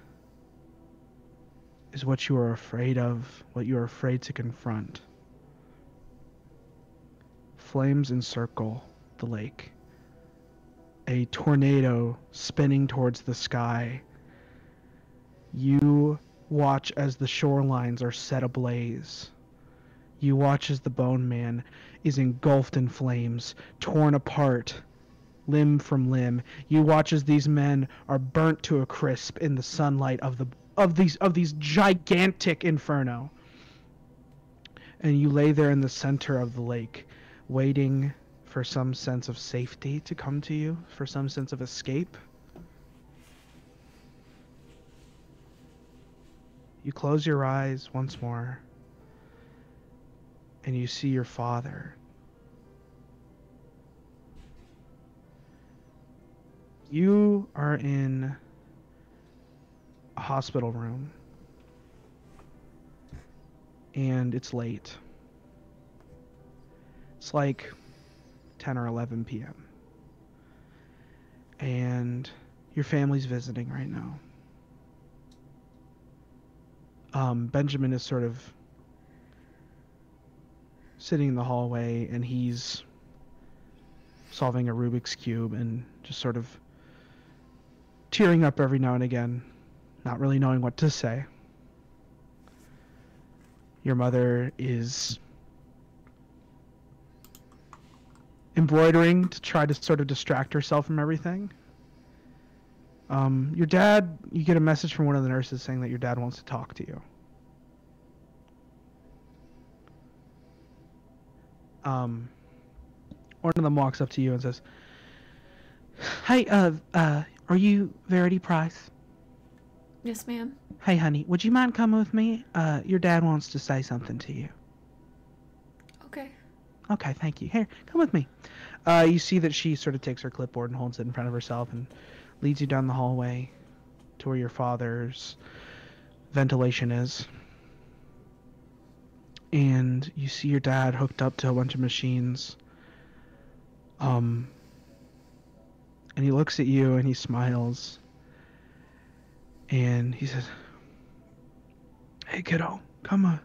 is what you are afraid of, what you are afraid to confront. Flames encircle the lake. A tornado spinning towards the sky. You watch as the shorelines are set ablaze. You watch as the Bone Man is engulfed in flames, torn apart, limb from limb. You watch as these men are burnt to a crisp in the sunlight of these gigantic inferno. And you lay there in the center of the lake, waiting for some sense of safety to come to you, for some sense of escape. You close your eyes once more, and you see your father. You are in a hospital room, and it's late. It's like 10 or 11 p.m. And your family's visiting right now. Benjamin is sort of sitting in the hallway, and he's solving a Rubik's Cube and just sort of tearing up every now and again, not really knowing what to say. Your mother is embroidering to try to sort of distract herself from everything. Your dad, you get a message from one of the nurses saying that your dad wants to talk to you. One of them walks up to you and says, "Hey, are you Verity Price?" Yes, ma'am. "Hey, honey, would you mind coming with me? Your dad wants to say something to you." Okay. "Okay, thank you. Here, come with me." You see that she sort of takes her clipboard and holds it in front of herself and leads you down the hallway to where your father's ventilation is. And you see your dad hooked up to a bunch of machines. And he looks at you and he smiles. And he says, "Hey, kiddo, come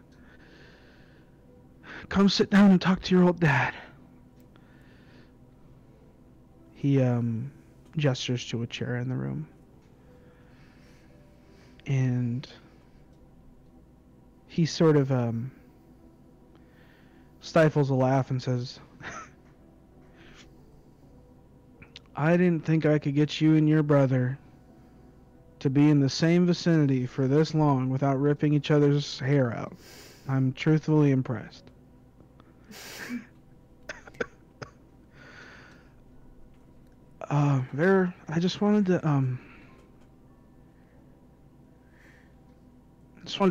sit down and talk to your old dad." He gestures to a chair in the room. And he sort of stifles a laugh and says, "I didn't think I could get you and your brother to be in the same vicinity for this long without ripping each other's hair out. I'm truthfully impressed." I just wanted to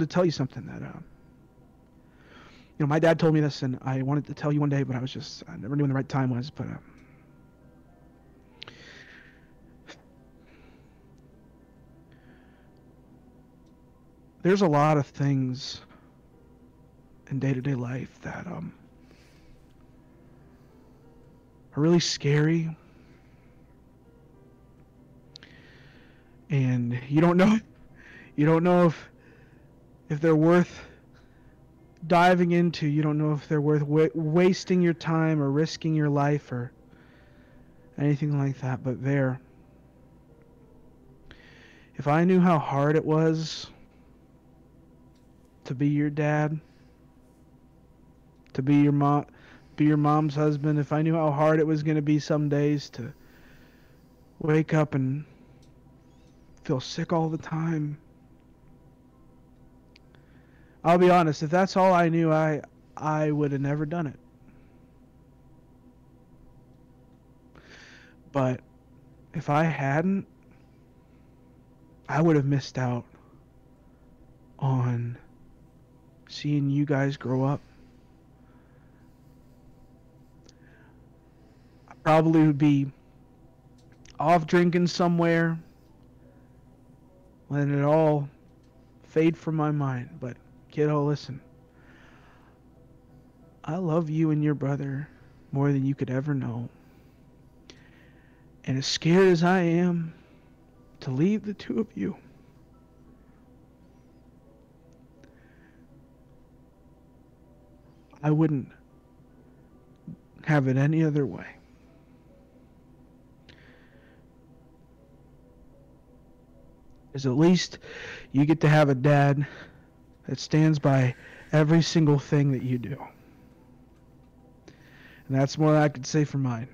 tell you something that my dad told me this, and I wanted to tell you one day, but I never knew when the right time was. But there's a lot of things in day-to-day life that are really scary, and you don't know if they're worth diving into. You don't know if they're worth wasting your time or risking your life or anything like that. But if I knew how hard it was to be your dad, to be your mom's husband, if I knew how hard it was going to be some days to wake up and feel sick all the time, I'll be honest, if that's all I knew, I would have never done it. But if I hadn't, I would have missed out on seeing you guys grow up. I probably would be off drinking somewhere, letting it all fade from my mind. But kiddo, listen, I love you and your brother more than you could ever know. And as scared as I am to leave the two of you, I wouldn't have it any other way. Because at least you get to have a dad that stands by every single thing that you do. And that's more than I could say for mine.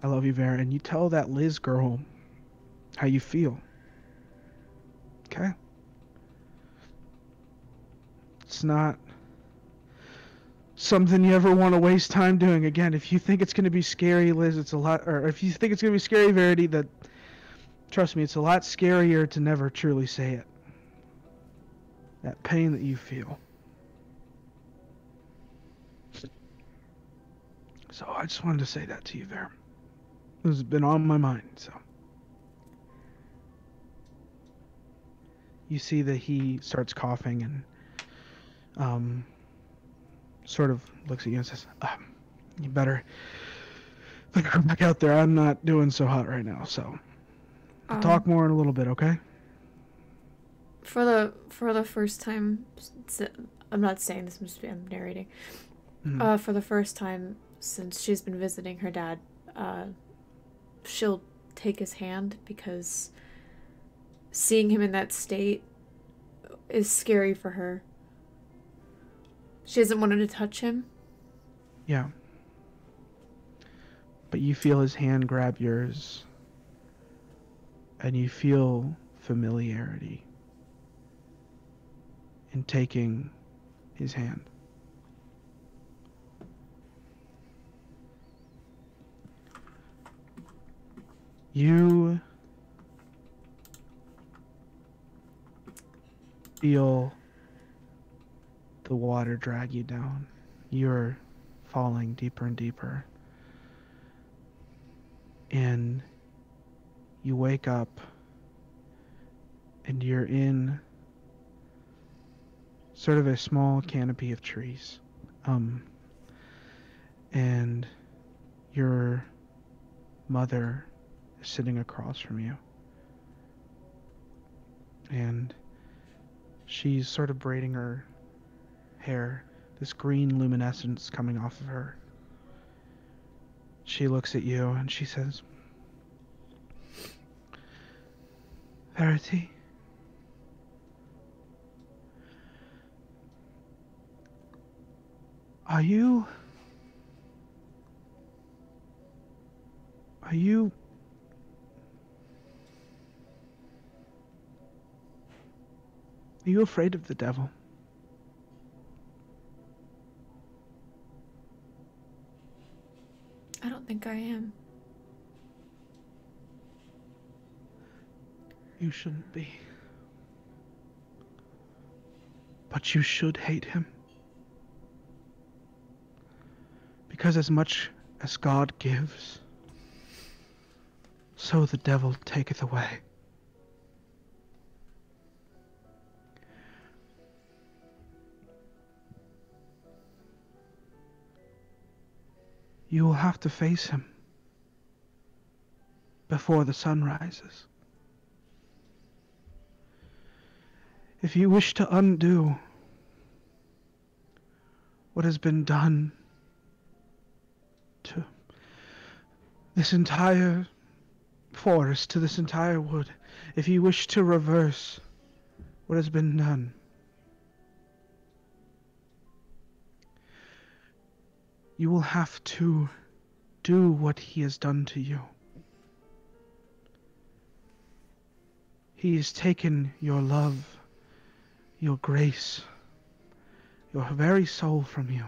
I love you, Vera, and you tell that Liz girl how you feel. Okay? It's not something you ever want to waste time doing. Again, if you think it's going to be scary, Liz, it's a lot, or if you think it's going to be scary, Verity, that, trust me, it's a lot scarier to never truly say it. That pain that you feel. So I just wanted to say that to you, Vera. This has been on my mind, so. You see that he starts coughing and sort of looks at you and says, you better go back out there. I'm not doing so hot right now, so we'll talk more in a little bit, okay? For the first time, I'm not saying this, I'm narrating. Mm-hmm. For the first time since she's been visiting her dad, she'll take his hand because seeing him in that state is scary for her. She doesn't want to touch him? Yeah. But you feel his hand grab yours, and you feel familiarity in taking his hand. You feel the water drag you down. You're falling deeper and deeper. And you wake up and you're in sort of a small canopy of trees. And your mother is sitting across from you. And she's sort of braiding her hair, this green luminescence coming off of her. She looks at you and she says, Verity, are you afraid of the devil? I don't think I am. You shouldn't be. But you should hate him. Because as much as God gives, so the devil taketh away. You will have to face him before the sun rises. If you wish to undo what has been done to this entire forest, to this entire wood, if you wish to reverse what has been done, you will have to do what he has done to you. He has taken your love, your grace, your very soul from you.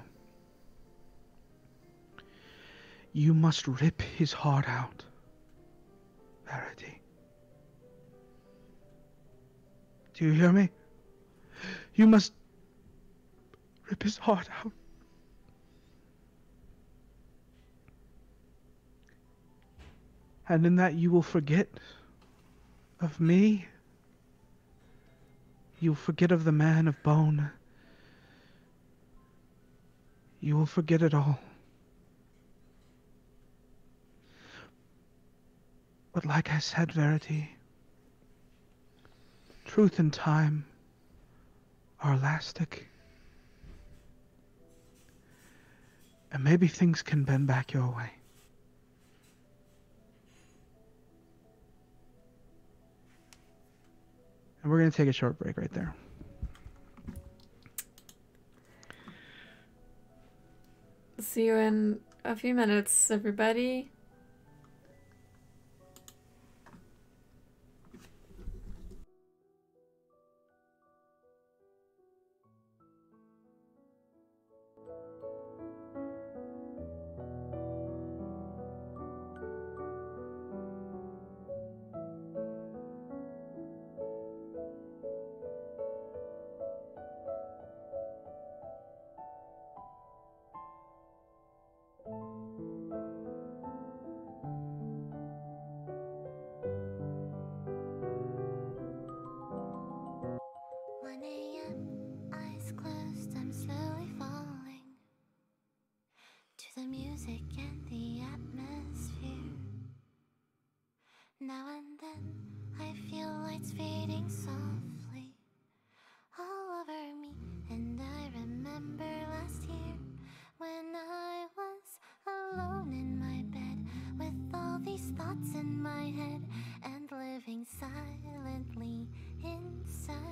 You must rip his heart out, Verity. Do you hear me? You must rip his heart out. And in that you will forget of me. You will forget of the man of bone. You will forget it all. But like I said, Verity, truth and time are elastic. And maybe things can bend back your way. And we're going to take a short break right there. See you in a few minutes, everybody. The music and the atmosphere. Now and then I feel lights fading softly all over me, and I remember last year when I was alone in my bed with all these thoughts in my head and living silently inside.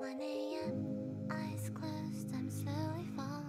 1 a.m. Eyes closed, I'm slowly falling.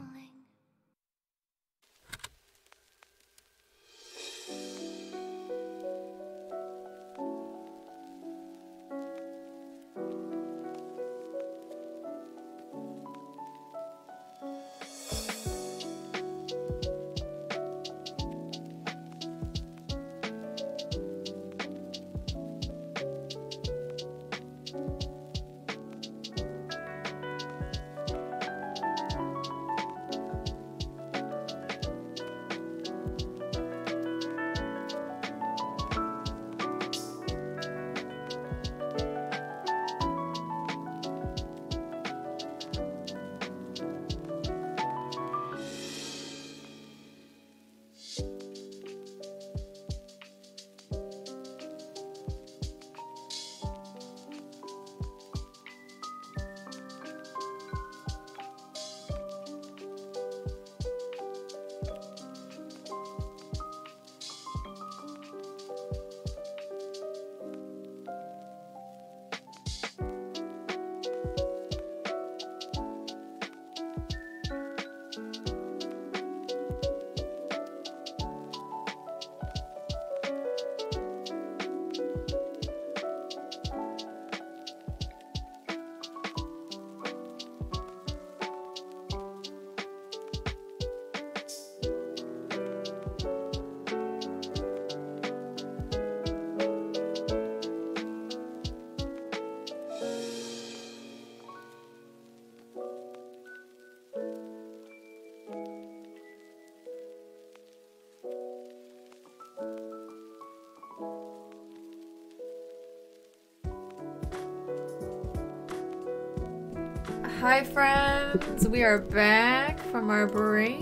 Hi friends, we are back from our break.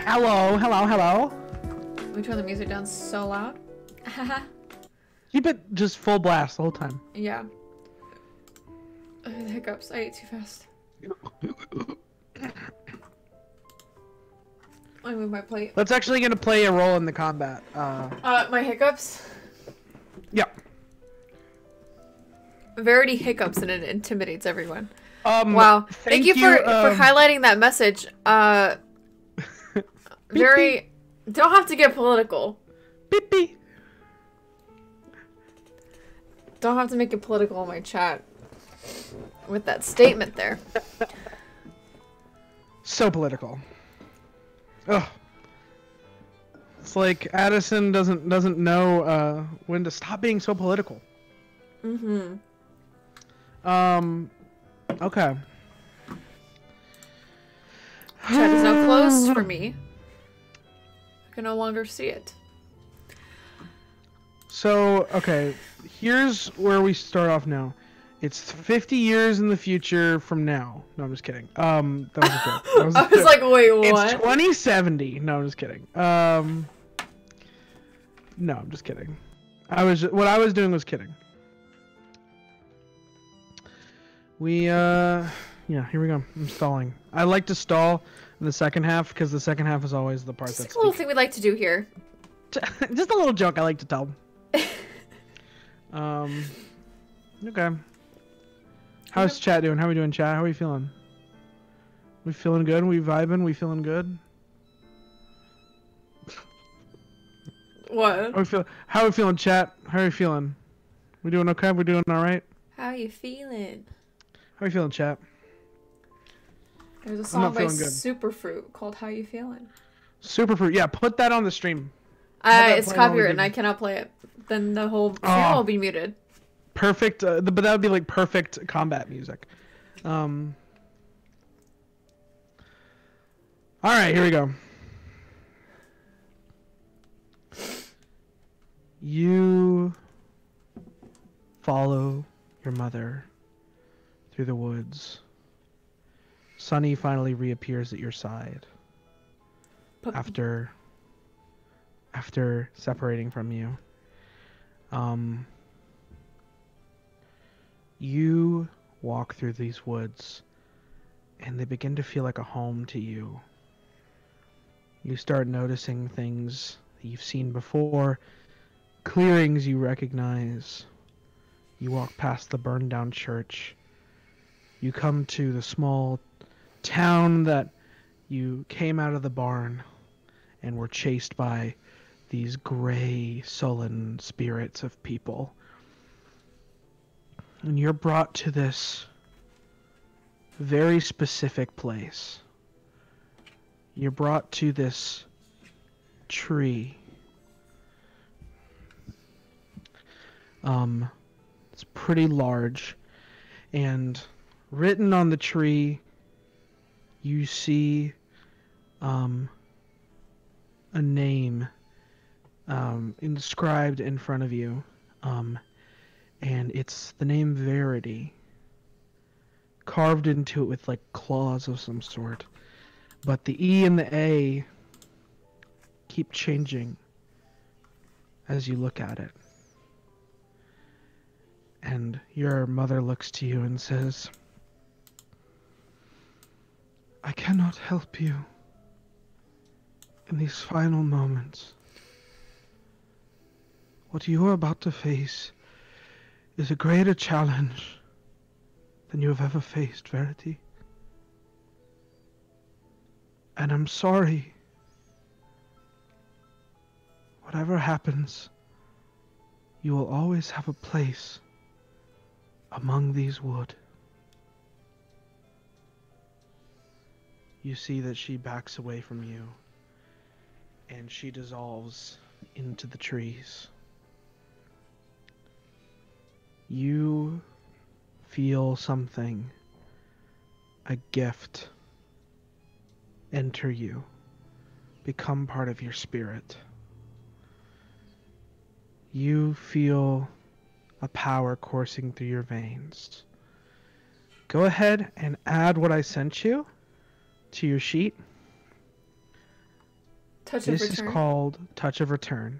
Hello, hello, hello. We turn the music down so loud. Keep it just full blast the whole time. Yeah. The hiccups, I ate too fast. I moved my plate. That's actually gonna play a role in the combat. My hiccups? Yeah. Verity hiccups and it intimidates everyone. Wow. Thank you for highlighting that message. Very... Don't have to get political. Beep beep. Don't have to make it political in my chat. With that statement there. So political. Ugh. It's like Addison doesn't know when to stop being so political. Mm-hmm. Okay. Chat is now closed for me. I can no longer see it. So, okay, here's where we start off now. It's 50 years in the future from now. No, I'm just kidding. That was a joke. That was a I was joke. like, wait, what? It's 2070. No, I'm just kidding. No, I'm just kidding. What I was doing was kidding. Yeah, here we go. I'm stalling. I like to stall in the second half because the second half is always the part Just that's a little thing we like to do here. just a little joke I like to tell. Okay. How's chat doing? How are we doing, chat? How are we feeling? We feeling good? We vibing? We feeling good? What? How are we feeling, chat? How are we feeling? We doing okay? We doing all right? How you feeling? How are you feeling, chat? There's a song by Superfruit called How You Feeling. Superfruit, yeah, put that on the stream. It's copyrighted and I cannot play it. Then the whole channel will be muted. Perfect, but that would be like perfect combat music. Alright, here we go. You follow your mother through the woods. Sunny finally reappears at your side after separating from you. You walk through these woods and they begin to feel like a home to you. You start noticing things that you've seen before, clearings you recognize. You walk past the burned down church You come to the small town that you came out of the barn and were chased by these gray, sullen spirits of people. And you're brought to this very specific place. You're brought to this tree. It's pretty large, and written on the tree, you see a name inscribed in front of you, and it's the name Verity, carved into it with like claws of some sort. But the E and the A keep changing as you look at it. And your mother looks to you and says, I cannot help you in these final moments. What you are about to face is a greater challenge than you have ever faced, Verity. And I'm sorry. Whatever happens, you will always have a place among these wood. You see that she backs away from you, and she dissolves into the trees. You feel something, a gift, enter you, become part of your spirit. You feel a power coursing through your veins. Go ahead and add what I sent you to your sheet. Touch of return. This is called Touch of Return.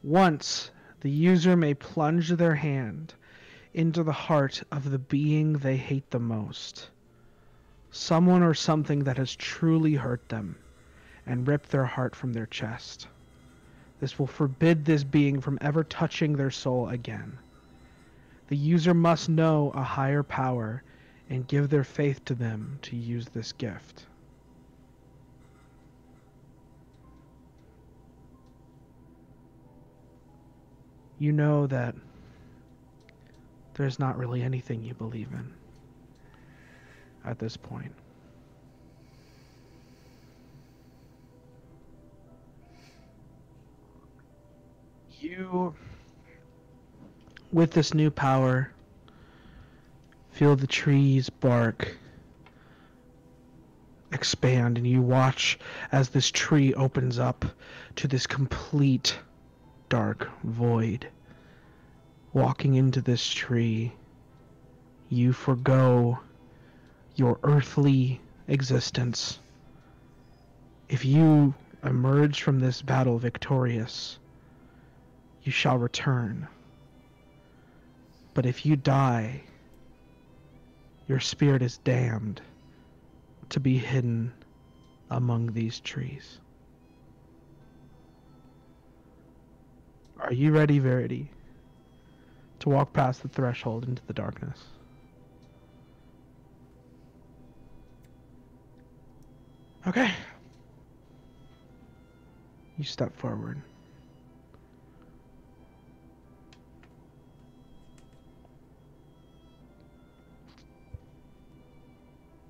Once, the user may plunge their hand into the heart of the being they hate the most, someone or something that has truly hurt them, and rip their heart from their chest. This will forbid this being from ever touching their soul again. The user must know a higher power and give their faith to them to use this gift. You know that there's not really anything you believe in at this point. You, with this new power, feel the trees bark, expand, and you watch as this tree opens up to this complete dark void. Walking into this tree, you forgo your earthly existence. If you emerge from this battle victorious, you shall return. But if you die, your spirit is damned to be hidden among these trees. Are you ready, Verity, to walk past the threshold into the darkness? Okay. You step forward.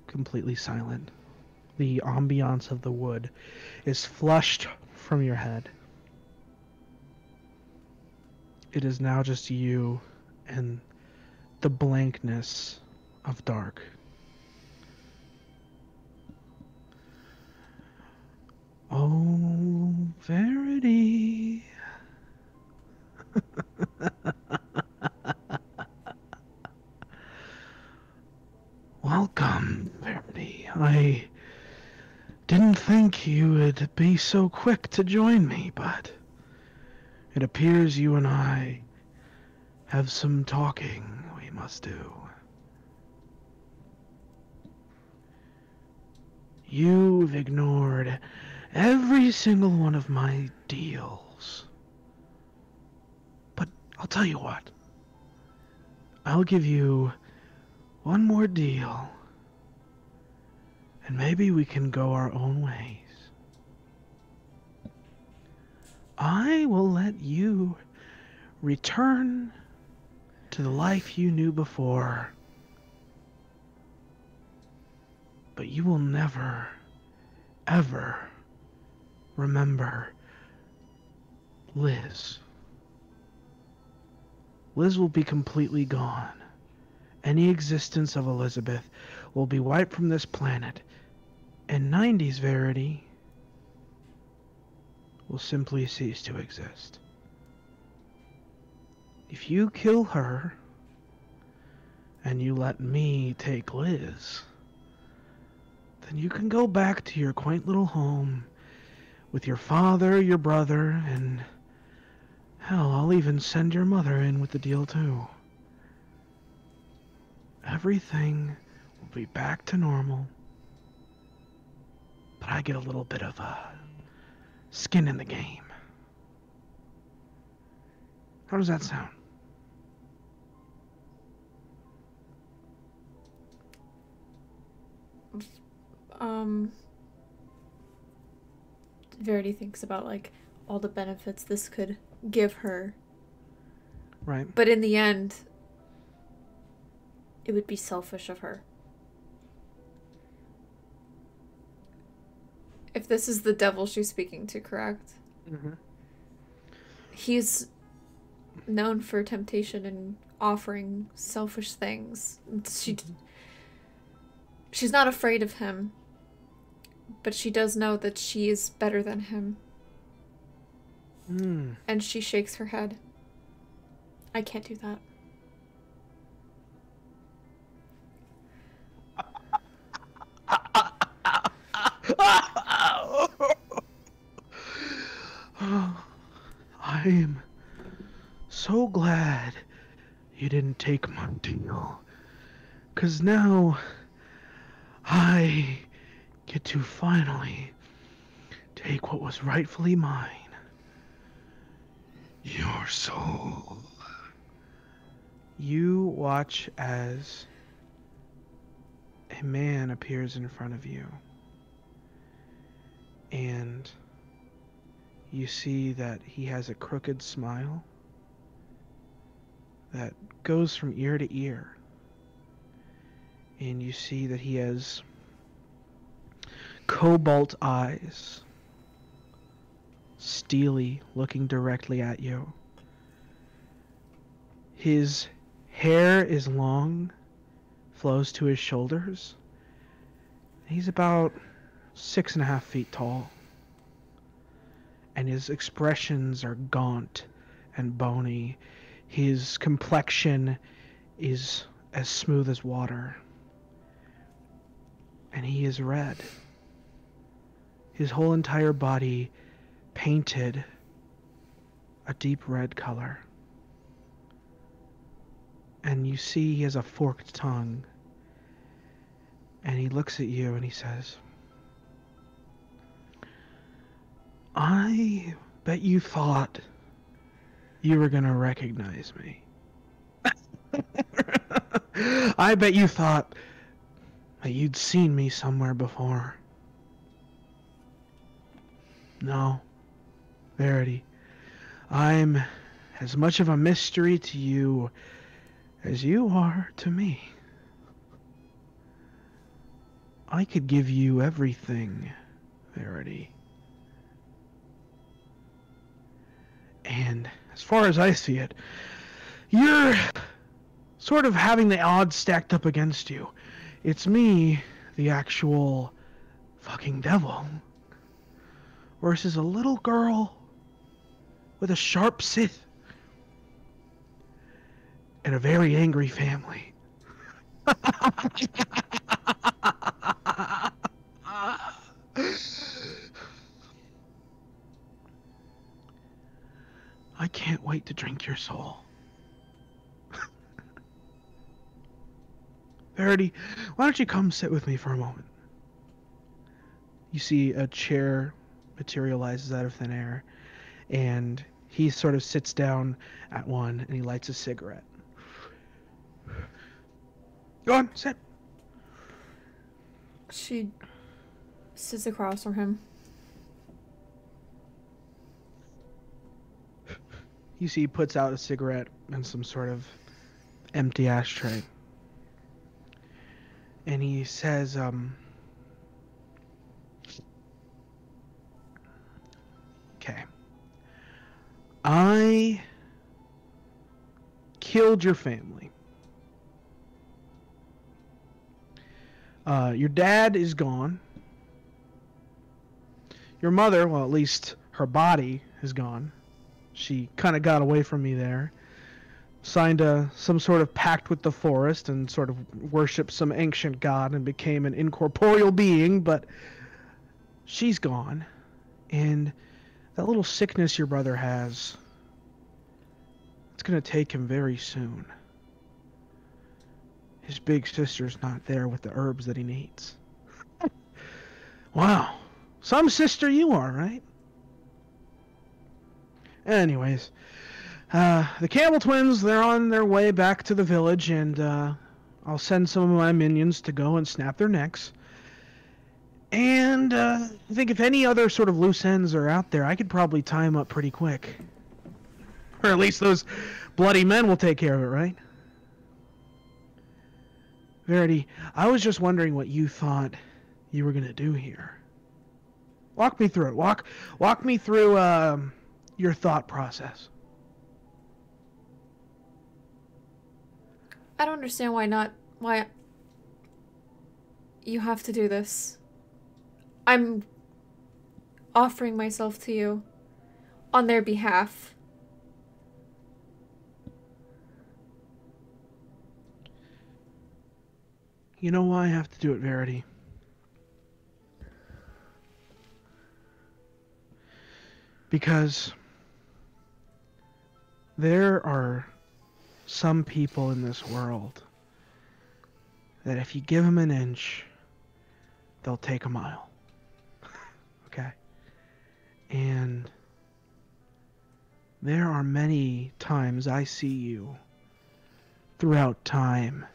Completely silent. The ambiance of the wood is flushed from your head. It is now just you and the blankness of dark. Oh, Verity. Welcome, Verity. I didn't think you would be so quick to join me, but it appears you and I have some talking we must do. You've ignored every single one of my deals. But I'll tell you what. I'll give you One more deal, and maybe we can go our own ways. I will let you return to the life you knew before, but you will never, ever remember Liz. Liz will be completely gone. Any existence of Elizabeth will be wiped from this planet, and 90s Verity will simply cease to exist. If you kill her, and you let me take Liz, then you can go back to your quaint little home with your father, your brother, and hell, I'll even send your mother in with the deal too. Everything will be back to normal, but I get a little bit of skin in the game. How does that sound? Verity thinks about, like, all the benefits this could give her. Right. But in the end, it would be selfish of her. If this is the devil she's speaking to, correct? Mm-hmm. He's known for temptation and offering selfish things. She's not afraid of him, but she does know that she is better than him. And she shakes her head. I can't do that. I am so glad you didn't take my deal, 'cause now I get to finally take what was rightfully mine. Your soul. You watch as a man appears in front of you, and you see that he has a crooked smile that goes from ear to ear. And you see that he has cobalt eyes, steely, looking directly at you. His hair is long, flows to his shoulders. He's about 6.5 feet tall. And his expressions are gaunt and bony. His complexion is as smooth as water. And he is red. His whole entire body painted a deep red color. And you see he has a forked tongue. And he looks at you and he says, I bet you thought you were gonna recognize me. I bet you thought that you'd seen me somewhere before. No, Verity, I'm as much of a mystery to you as you are to me. I could give you everything, Verity. And as far as I see it, you're sort of having the odds stacked up against you. It's me, the actual fucking devil, versus a little girl with a sharp scythe and a very angry family. I can't wait to drink your soul. Verity, why don't you come sit with me for a moment? You see a chair materializes out of thin air, and he sort of sits down at one, and he lights a cigarette. Go on, sit. She sits across from him. You see he puts out a cigarette and some sort of empty ashtray. And he says, okay. I killed your family. Your dad is gone. Your mother, well, at least her body is gone. She kind of got away from me there. Signed some sort of pact with the forest and sort of worshipped some ancient god and became an incorporeal being, but she's gone. And that little sickness your brother has, it's going to take him very soon. His big sister's not there with the herbs that he needs. Wow. Some sister you are, right? Anyways, the Campbell twins, they're on their way back to the village, and I'll send some of my minions to go and snap their necks. And I think if any other sort of loose ends are out there, I could probably tie them up pretty quick. Or at least those bloody men will take care of it, right? Verity, I was just wondering what you thought you were going to do here. Walk me through it. Walk me through your thought process. I don't understand why you have to do this. I'm offering myself to you on their behalf. You know why I have to do it, Verity? Because there are some people in this world that if you give them an inch, they'll take a mile. Okay? And there are many times I see you throughout time.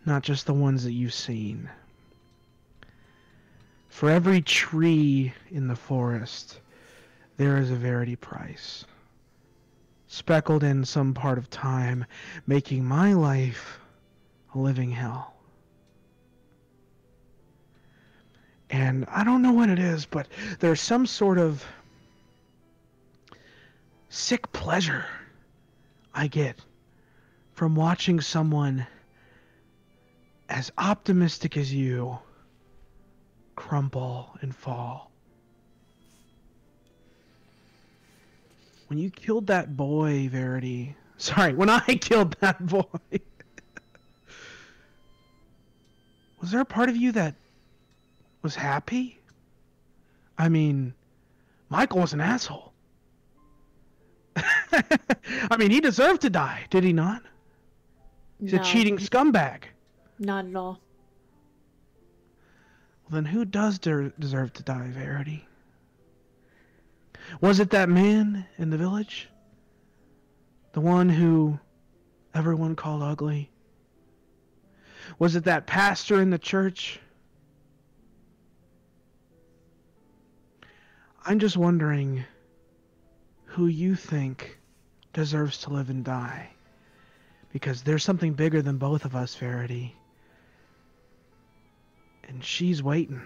Not just the ones that you've seen. For every tree in the forest, there is a Verity Price. Speckled in some part of time, making my life a living hell. And I don't know what it is, but there's some sort of sick pleasure I get from watching someone as optimistic as you crumple and fall. When you killed that boy, Verity... Sorry, when I killed that boy... was there a part of you that was happy? I mean, Michael was an asshole. I mean, he deserved to die, did he not? He's a cheating scumbag. Not at all. Well, then who does deserve to die, Verity? Was it that man in the village? The one who everyone called ugly? Was it that pastor in the church? I'm just wondering who you think deserves to live and die. Because there's something bigger than both of us, Verity. And she's waiting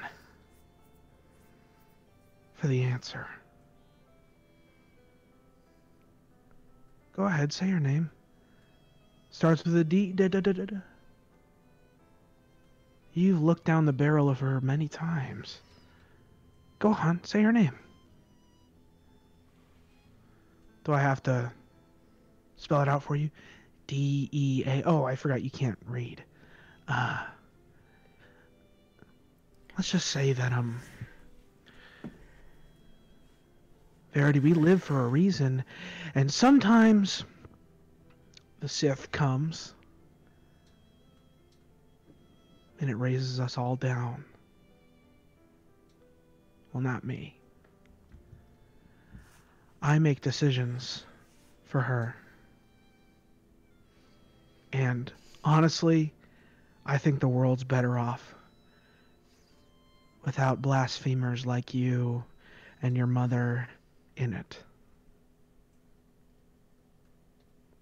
for the answer. Go ahead, say your name. Starts with a D. You've looked down the barrel of her many times. Go on, say your name. Do I have to spell it out for you? D-E-A. Oh, I forgot you can't read. Let's just say that, Verity, we live for a reason, and sometimes the Sith comes and it raises us all down. Well, not me. I make decisions for her. And And honestly, I think the world's better off without blasphemers like you and your mother in it.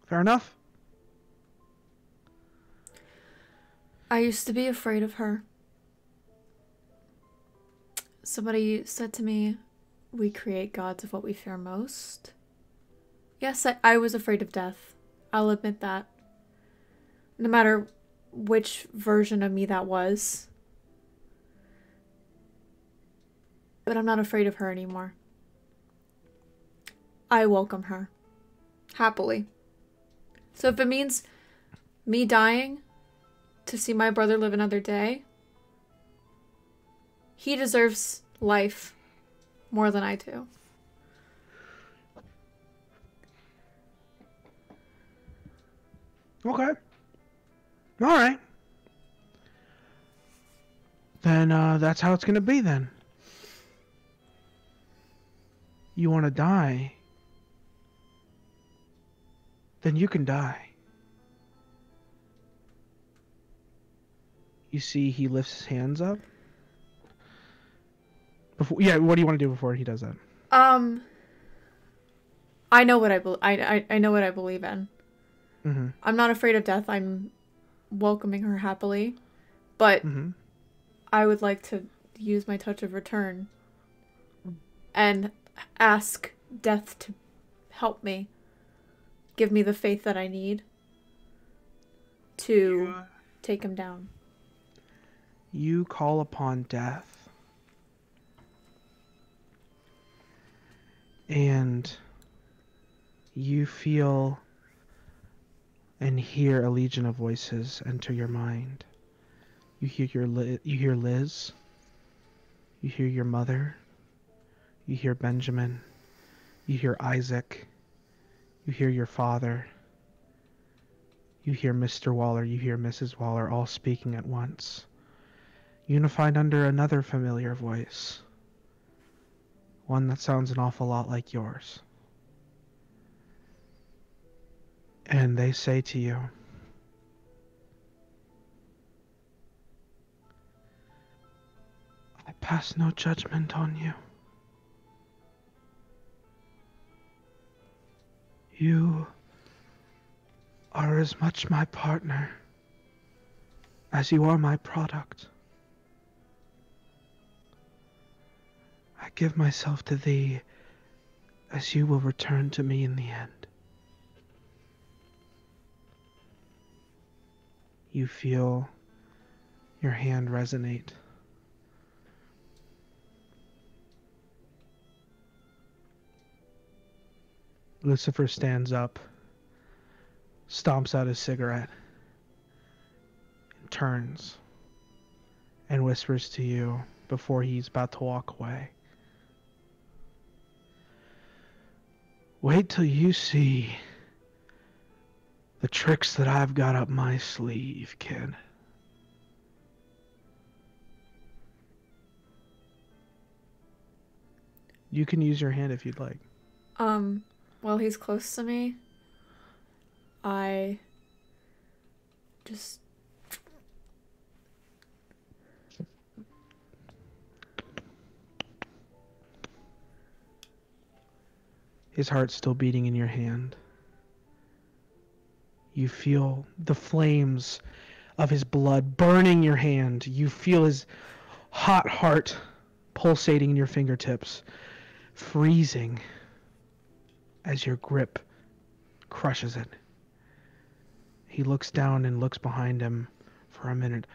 Fair enough? I used to be afraid of her. Somebody said to me, we create gods of what we fear most. Yes, I was afraid of death. I'll admit that. No matter which version of me that was. But I'm not afraid of her anymore. I welcome her. Happily. So if it means me dying to see my brother live another day, he deserves life more than I do. Okay. All right. Then that's how it's going to be then. You want to die, then you can die. You see he lifts his hands up. Before, yeah, what do you want to do before he does that? I know what I know what I believe in. Mm-hmm. I'm not afraid of death. I'm welcoming her happily. But I would like to use my touch of return and ask death to help me. Give me the faith that I need to take him down. You call upon death. And you feel and hear a legion of voices enter your mind. You hear you hear Liz. You hear your mother. You hear Benjamin. You hear Isaac. You hear your father. You hear Mr. Waller. You hear Mrs. Waller, all speaking at once, unified under another familiar voice. One that sounds an awful lot like yours. And they say to you, I pass no judgment on you. You are as much my partner as you are my product. I give myself to thee as you will return to me in the end. You feel your hand resonate. Lucifer stands up, stomps out his cigarette, and turns and whispers to you before he's about to walk away. Wait till you see the tricks that I've got up my sleeve, kid. You can use your hand if you'd like. While he's close to me, I just His heart's still beating in your hand. You feel the flames of his blood burning your hand. You feel his hot heart pulsating in your fingertips, freezing as your grip crushes it. He looks down and looks behind him for a minute,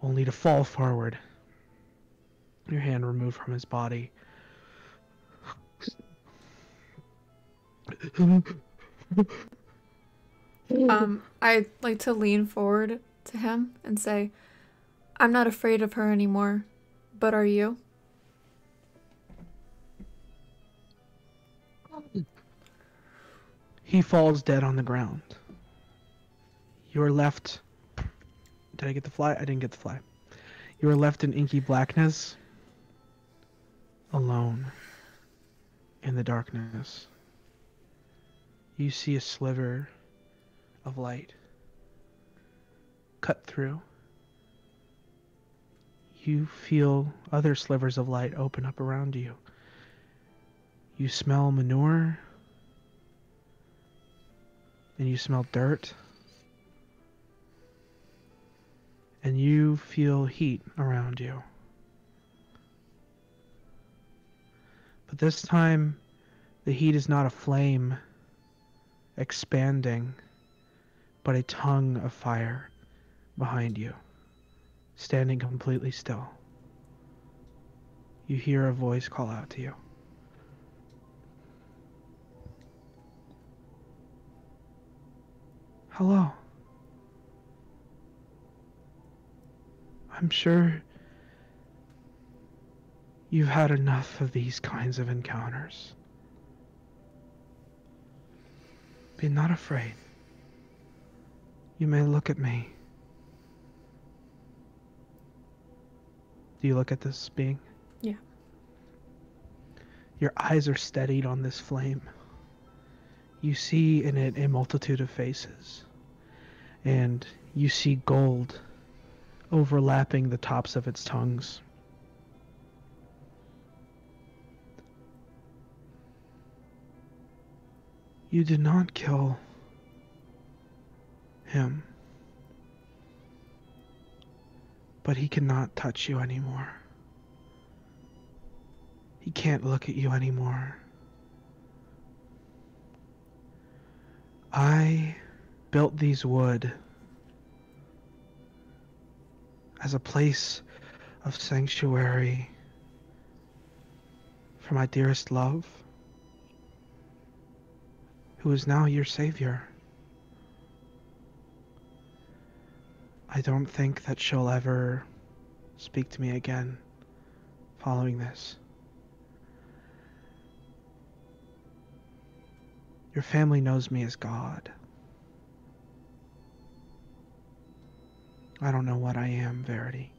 only to fall forward. Your hand removed from his body. I'd like to lean forward to him and say, I'm not afraid of her anymore, but are you? He falls dead on the ground. You are left... Did I get the fly? I didn't get the fly. You are left in inky blackness, alone, in the darkness. You see a sliver of light cut through. You feel other slivers of light open up around you. You smell manure, and you smell dirt, and you feel heat around you. But this time, the heat is not a flame expanding, but a tongue of fire behind you, standing completely still. You hear a voice call out to you. Hello. I'm sure you've had enough of these kinds of encounters. Be not afraid. You may look at me. Do you look at this being? Yeah. Your eyes are steadied on this flame. You see in it a multitude of faces, and you see gold overlapping the tops of its tongues. You did not kill him, but he cannot touch you anymore. He can't look at you anymore. I built these wood as a place of sanctuary for my dearest love, who is now your savior. I don't think that she'll ever speak to me again following this. Your family knows me as God. I don't know what I am, Verity.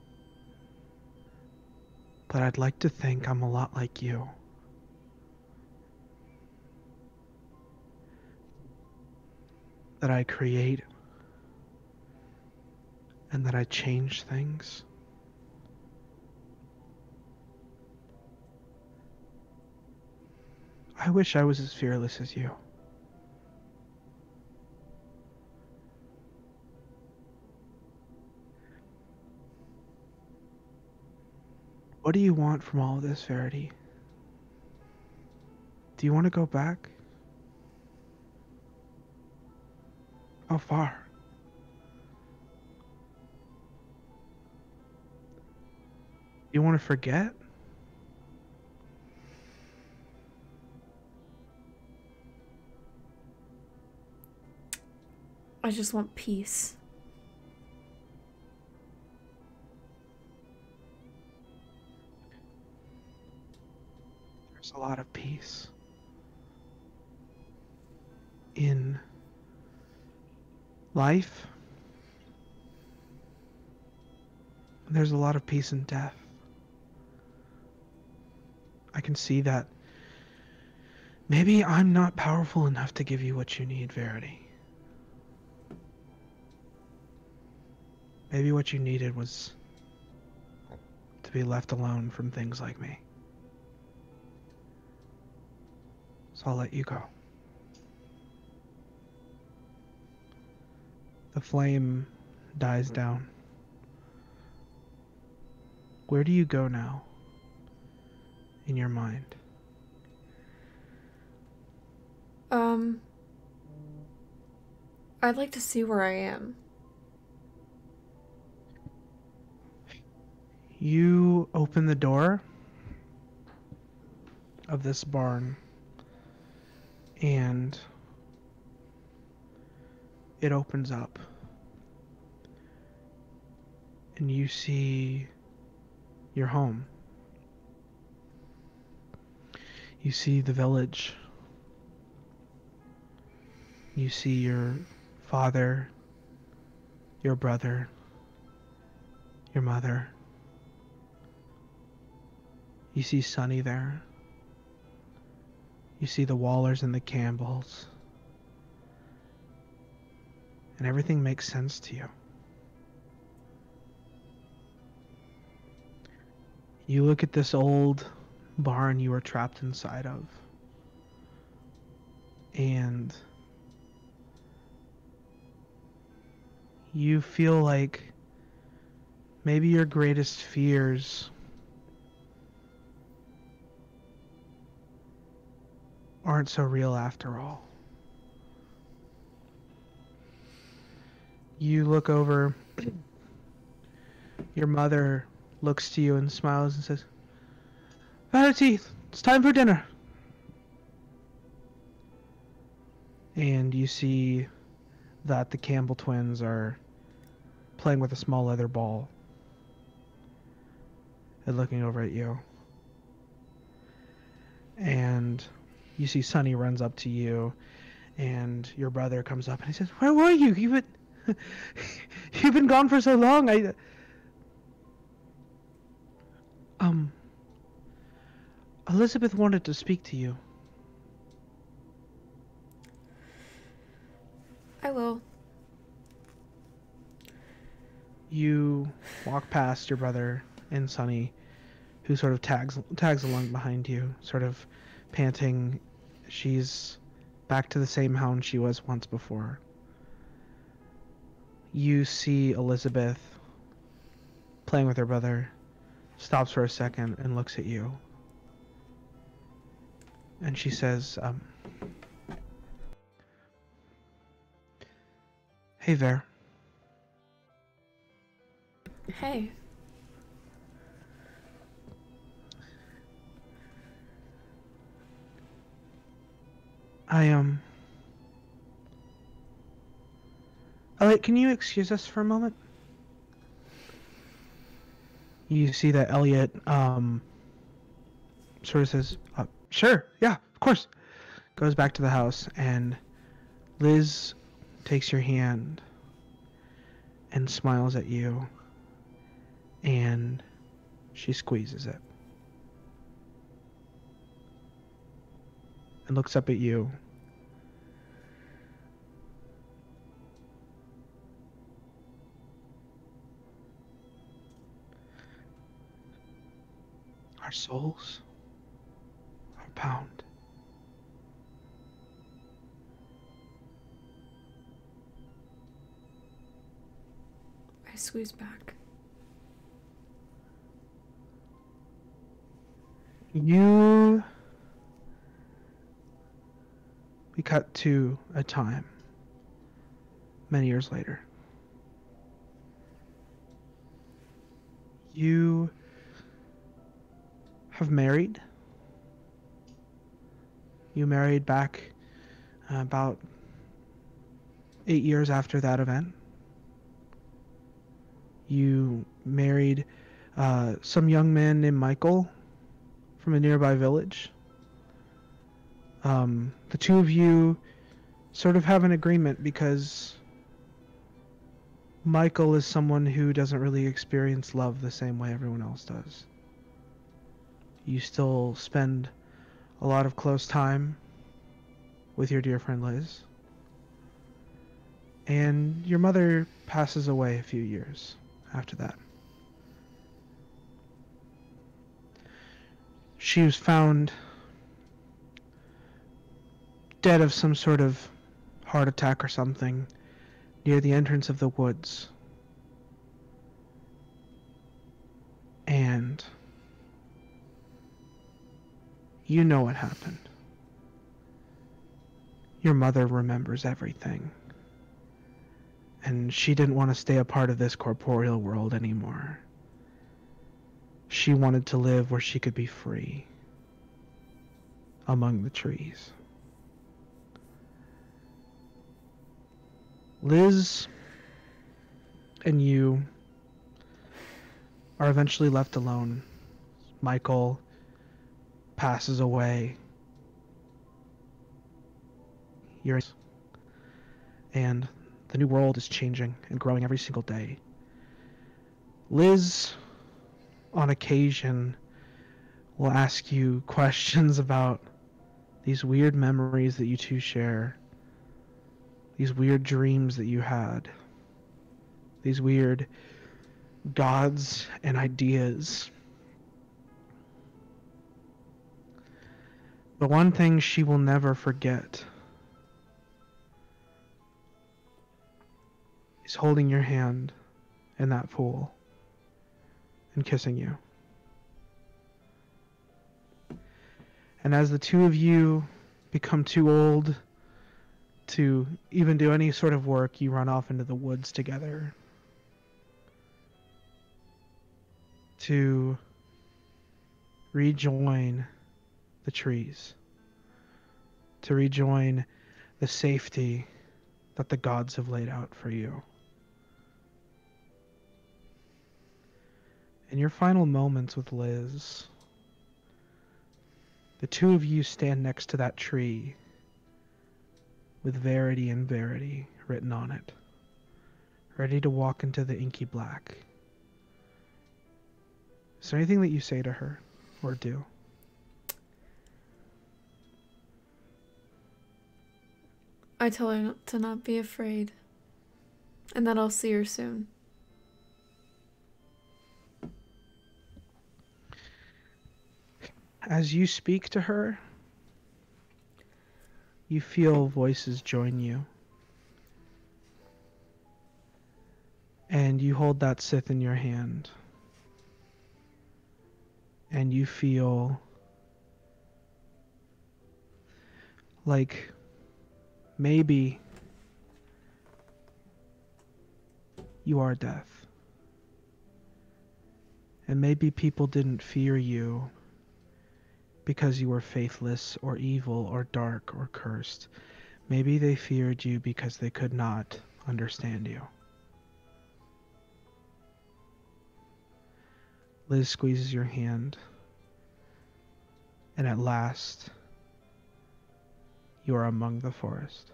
But I'd like to think I'm a lot like you. That I create and that I change things. I wish I was as fearless as you. What do you want from all of this, Verity? Do you want to go back? How far? You want to forget? I just want peace. There's a lot of peace in life. There's a lot of peace in death. I can see that maybe I'm not powerful enough to give you what you need, Verity. Maybe what you needed was to be left alone from things like me. So I'll let you go. The flame dies down. Where do you go now in your mind? I'd like to see where I am. You open the door of this barn and it opens up and you see your home. You see the village. You see your father, your brother, your mother. You see Sonny there. You see the Wallers and the Campbells. And everything makes sense to you. You look at this old barn you were trapped inside of, and you feel like maybe your greatest fears aren't so real after all. You look over, your mother looks to you and smiles and says, "Verity, it's time for dinner." And you see that the Campbell twins are playing with a small leather ball and looking over at you. And you see Sonny runs up to you, and your brother comes up and he says, "Where were you? You've been gone for so long. Elizabeth wanted to speak to you." I will. You walk past your brother and Sonny, who sort of tags along behind you, sort of panting. She's back to the same hound she was once before. You see Elizabeth playing with her brother, stops for a second and looks at you. And she says, "Hey, Ver." Hey. Elliot, can you excuse us for a moment? You see that Elliot, sort of says, "Sure, yeah, of course." Goes back to the house, and Liz takes your hand and smiles at you, and she squeezes it. And looks up at you. "Our souls are bound." I squeeze back. We cut to a time many years later. You have married. You married back about 8 years after that event. You married some young man named Michael from a nearby village. The two of you sort of have an agreement because Michael is someone who doesn't really experience love the same way everyone else does. You still spend a lot of close time with your dear friend Liz. And your mother passes away a few years after that. She was found dead of some sort of heart attack or something near the entrance of the woods. And you know what happened. Your mother remembers everything. And she didn't want to stay a part of this corporeal world anymore. She wanted to live where she could be free among the trees. Liz and you are eventually left alone. Michael passes away. And the new world is changing and growing every single day. Liz, on occasion, will ask you questions about these weird memories that you two share, these weird dreams that you had, these weird gods and ideas The one thing she will never forget is holding your hand in that pool and kissing you. And as the two of you become too old to even do any sort of work, you run off into the woods together to rejoin the trees, to rejoin the safety that the gods have laid out for you. In your final moments with Liz, the two of you stand next to that tree with Verity and Verity written on it, ready to walk into the inky black. Is there anything that you say to her or do? I tell her to not be afraid, and that I'll see her soon. As you speak to her, you feel voices join you. And you hold that scythe in your hand. And you feel like maybe you are death. And maybe people didn't fear you because you were faithless or evil or dark or cursed. Maybe they feared you because they could not understand you. Liz squeezes your hand, and at last, you are among the forest.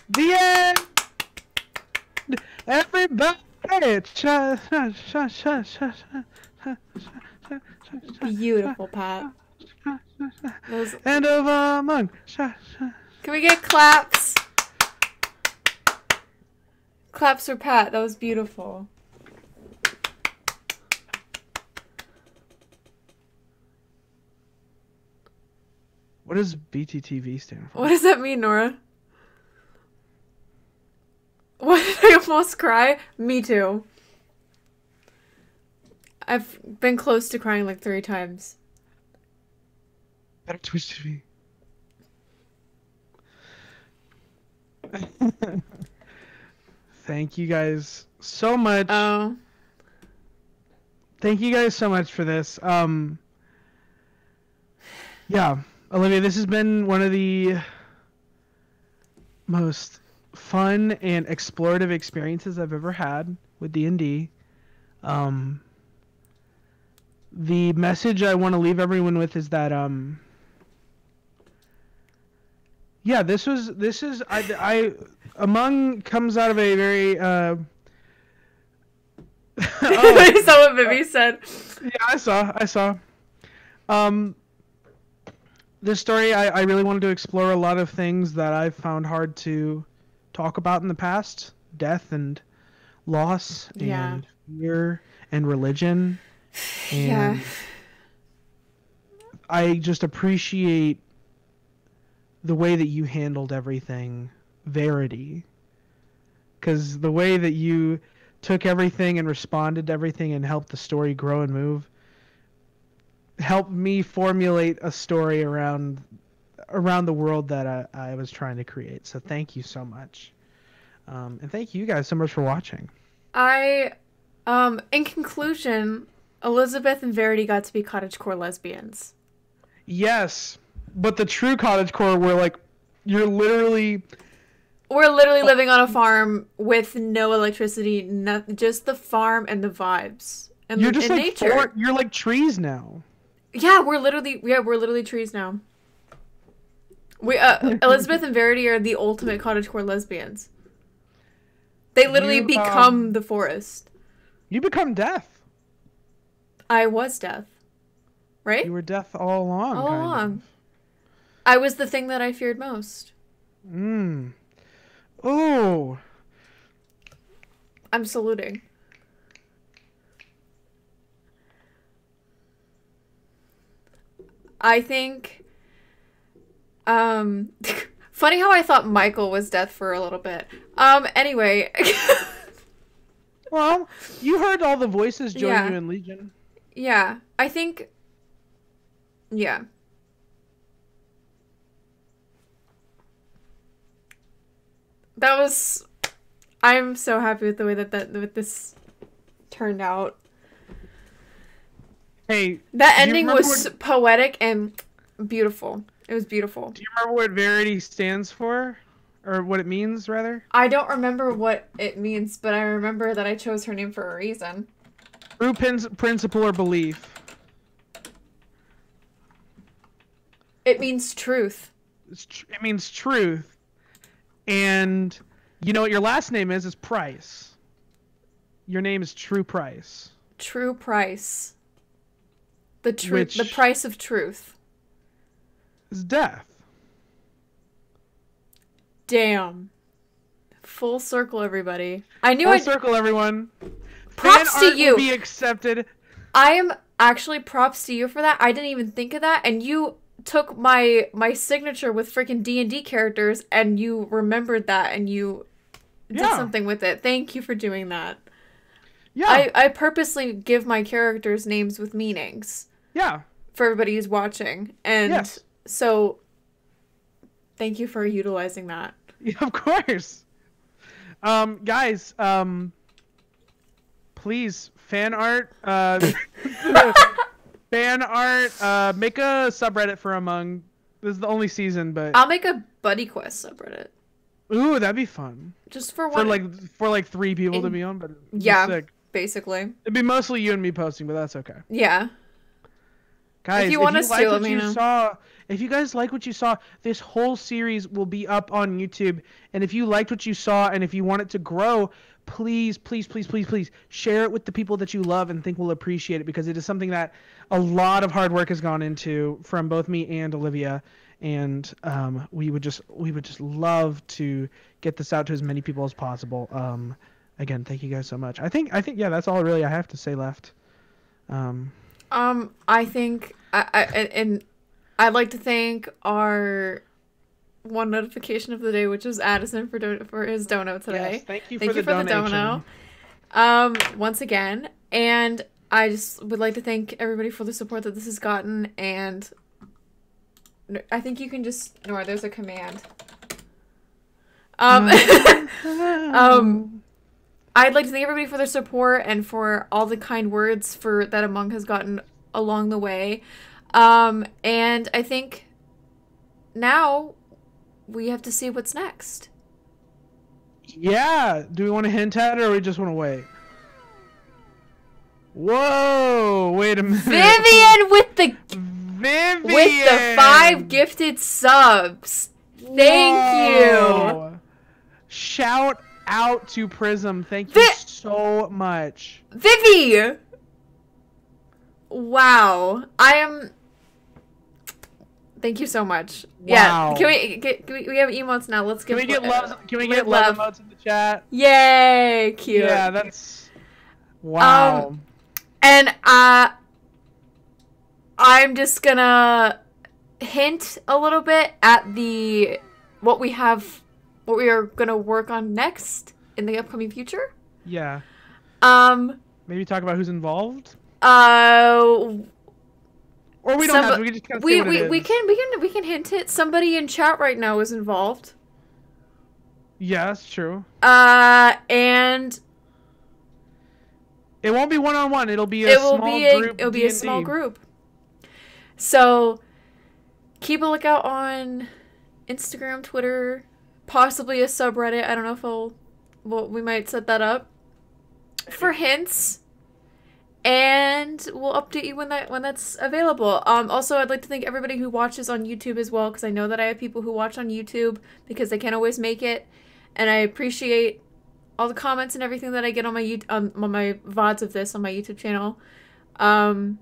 The end! Everybody! Beautiful, Pat. Those... End of among. Can we get claps? Claps for Pat. That was beautiful. What does BTTV stand for? What does that mean, Nora? What, did I almost cry? Me too. I've been close to crying like 3 times. Better Twitch TV. Thank you guys so much. Oh. Thank you guys so much for this. Yeah, Olivia, this has been one of the most fun and explorative experiences I've ever had with D&D. The message I want to leave everyone with is that yeah, this is I Among comes out of a very Oh. You saw what Vivi said. Yeah, I saw. This story, I really wanted to explore a lot of things that I've found hard to talk about in the past. Death and loss and fear and religion. And Yeah. I just appreciate the way that you handled everything, Verity. Because the way that you took everything and responded to everything and helped the story grow and move helped me formulate a story around the world that I was trying to create. So thank you so much. And thank you guys so much for watching. In conclusion, Elizabeth and Verity got to be cottagecore lesbians. Yes, but the true cottagecore were like, we're literally living on a farm with no electricity, just the farm and the vibes and you're just and like nature. You're like trees now. Yeah, we're literally trees now. We Elizabeth and Verity are the ultimate cottagecore lesbians. They literally become the forest. You become death. I was death. Right? You were death all along. All along. I was the thing that I feared most. Oh. I'm saluting. I think, funny how I thought Michael was death for a little bit. Anyway. Well, you heard all the voices join Yeah. you in Legion. Yeah, I think, yeah. That was, I'm so happy with the way that this turned out. Hey, That do you ending remember was poetic and beautiful. It was beautiful. Do you remember what Verity stands for? Or what it means, rather? I don't remember what it means, but I remember that I chose her name for a reason. True principle or belief. It means truth. It means truth. And you know what your last name is Price. Your name is True Price. True price. The Which the price of truth. is death. Damn. Full circle, everybody. I knew Full I'd... circle, everyone. Props Fan to art you. will be accepted. I am actually props to you for that. I didn't even think of that, and you took my signature with freaking D&D characters, and you remembered that, and you did something with it. Thank you for doing that. Yeah. I purposely give my characters names with meanings. Yeah. For everybody who's watching, and so thank you for utilizing that. Yeah, of course. Guys, please, fan art, fan art, make a subreddit for Among. This is the only season, but I'll make a buddy quest subreddit. Ooh, that'd be fun. Just for one. For like 3 people to be on, but yeah, sick. Basically. It'd be mostly you and me posting, but that's okay. Yeah. Guys, if you want us to, let me know. If you guys like what you saw, this whole series will be up on YouTube. And if you liked what you saw and if you want it to grow, please, please, please, please, please share it with the people that you love and think will appreciate it, because it is something that a lot of hard work has gone into from both me and Olivia. And we would just love to get this out to as many people as possible. Again, thank you guys so much. I think yeah, that's all really I have to say left. I think I'd like to thank our one notification of the day, which was Addison for his dono today. Yes, thank you for the donation. Once again, and I just would like to thank everybody for the support that this has gotten, and I think you can just ignore. There's a command. I'd like to thank everybody for their support and for all the kind words that Among has gotten along the way. And I think now we have to see what's next. Yeah. Do we want to hint at it, or we just want to wait? Whoa! Wait a minute. Vivian with the 5 gifted subs. Thank you. Shout out to Prism. Thank you so much. Vivi! Wow. Thank you so much. Wow. Yeah. Can we have emotes now? Let's give. Can we get love emotes in the chat? Yay! Cute. Yeah, that's. Wow. And I'm just gonna hint a little bit at what we are gonna work on next in the upcoming future. Yeah. Maybe talk about who's involved. Or we don't have to. We can just kind of say what it is. We can hint it. Somebody in chat right now is involved. Yeah, that's true. And it won't be one-on-one. It'll be a small group. It'll be a small group. So keep a lookout on Instagram, Twitter, possibly a subreddit. I don't know if we might set that up for hints. And we'll update you when that's available. Also, I'd like to thank everybody who watches on YouTube as well, because I know that I have people who watch on YouTube because they can't always make it, and I appreciate all the comments and everything that I get on my on my VODs of this on my YouTube channel. But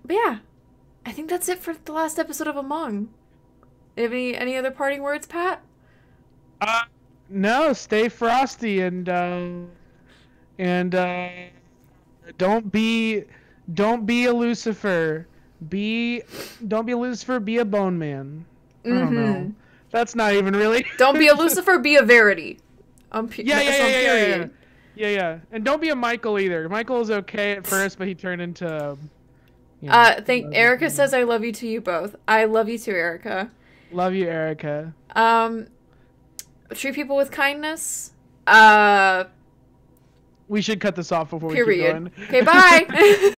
yeah, I think that's it for the last episode of Among. Have any other parting words, Pat? No. Stay frosty and don't be a Lucifer. Don't be Lucifer, be a bone man. I don't know. That's not even really. Don't be a Lucifer, be a Verity. Yeah. And don't be a Michael either. Michael was okay at first, but he turned into. Erica says I love you to you both. I love you too, Erica. Love you, Erica. Treat people with kindness. We should cut this off before we keep Period. going. Okay, bye.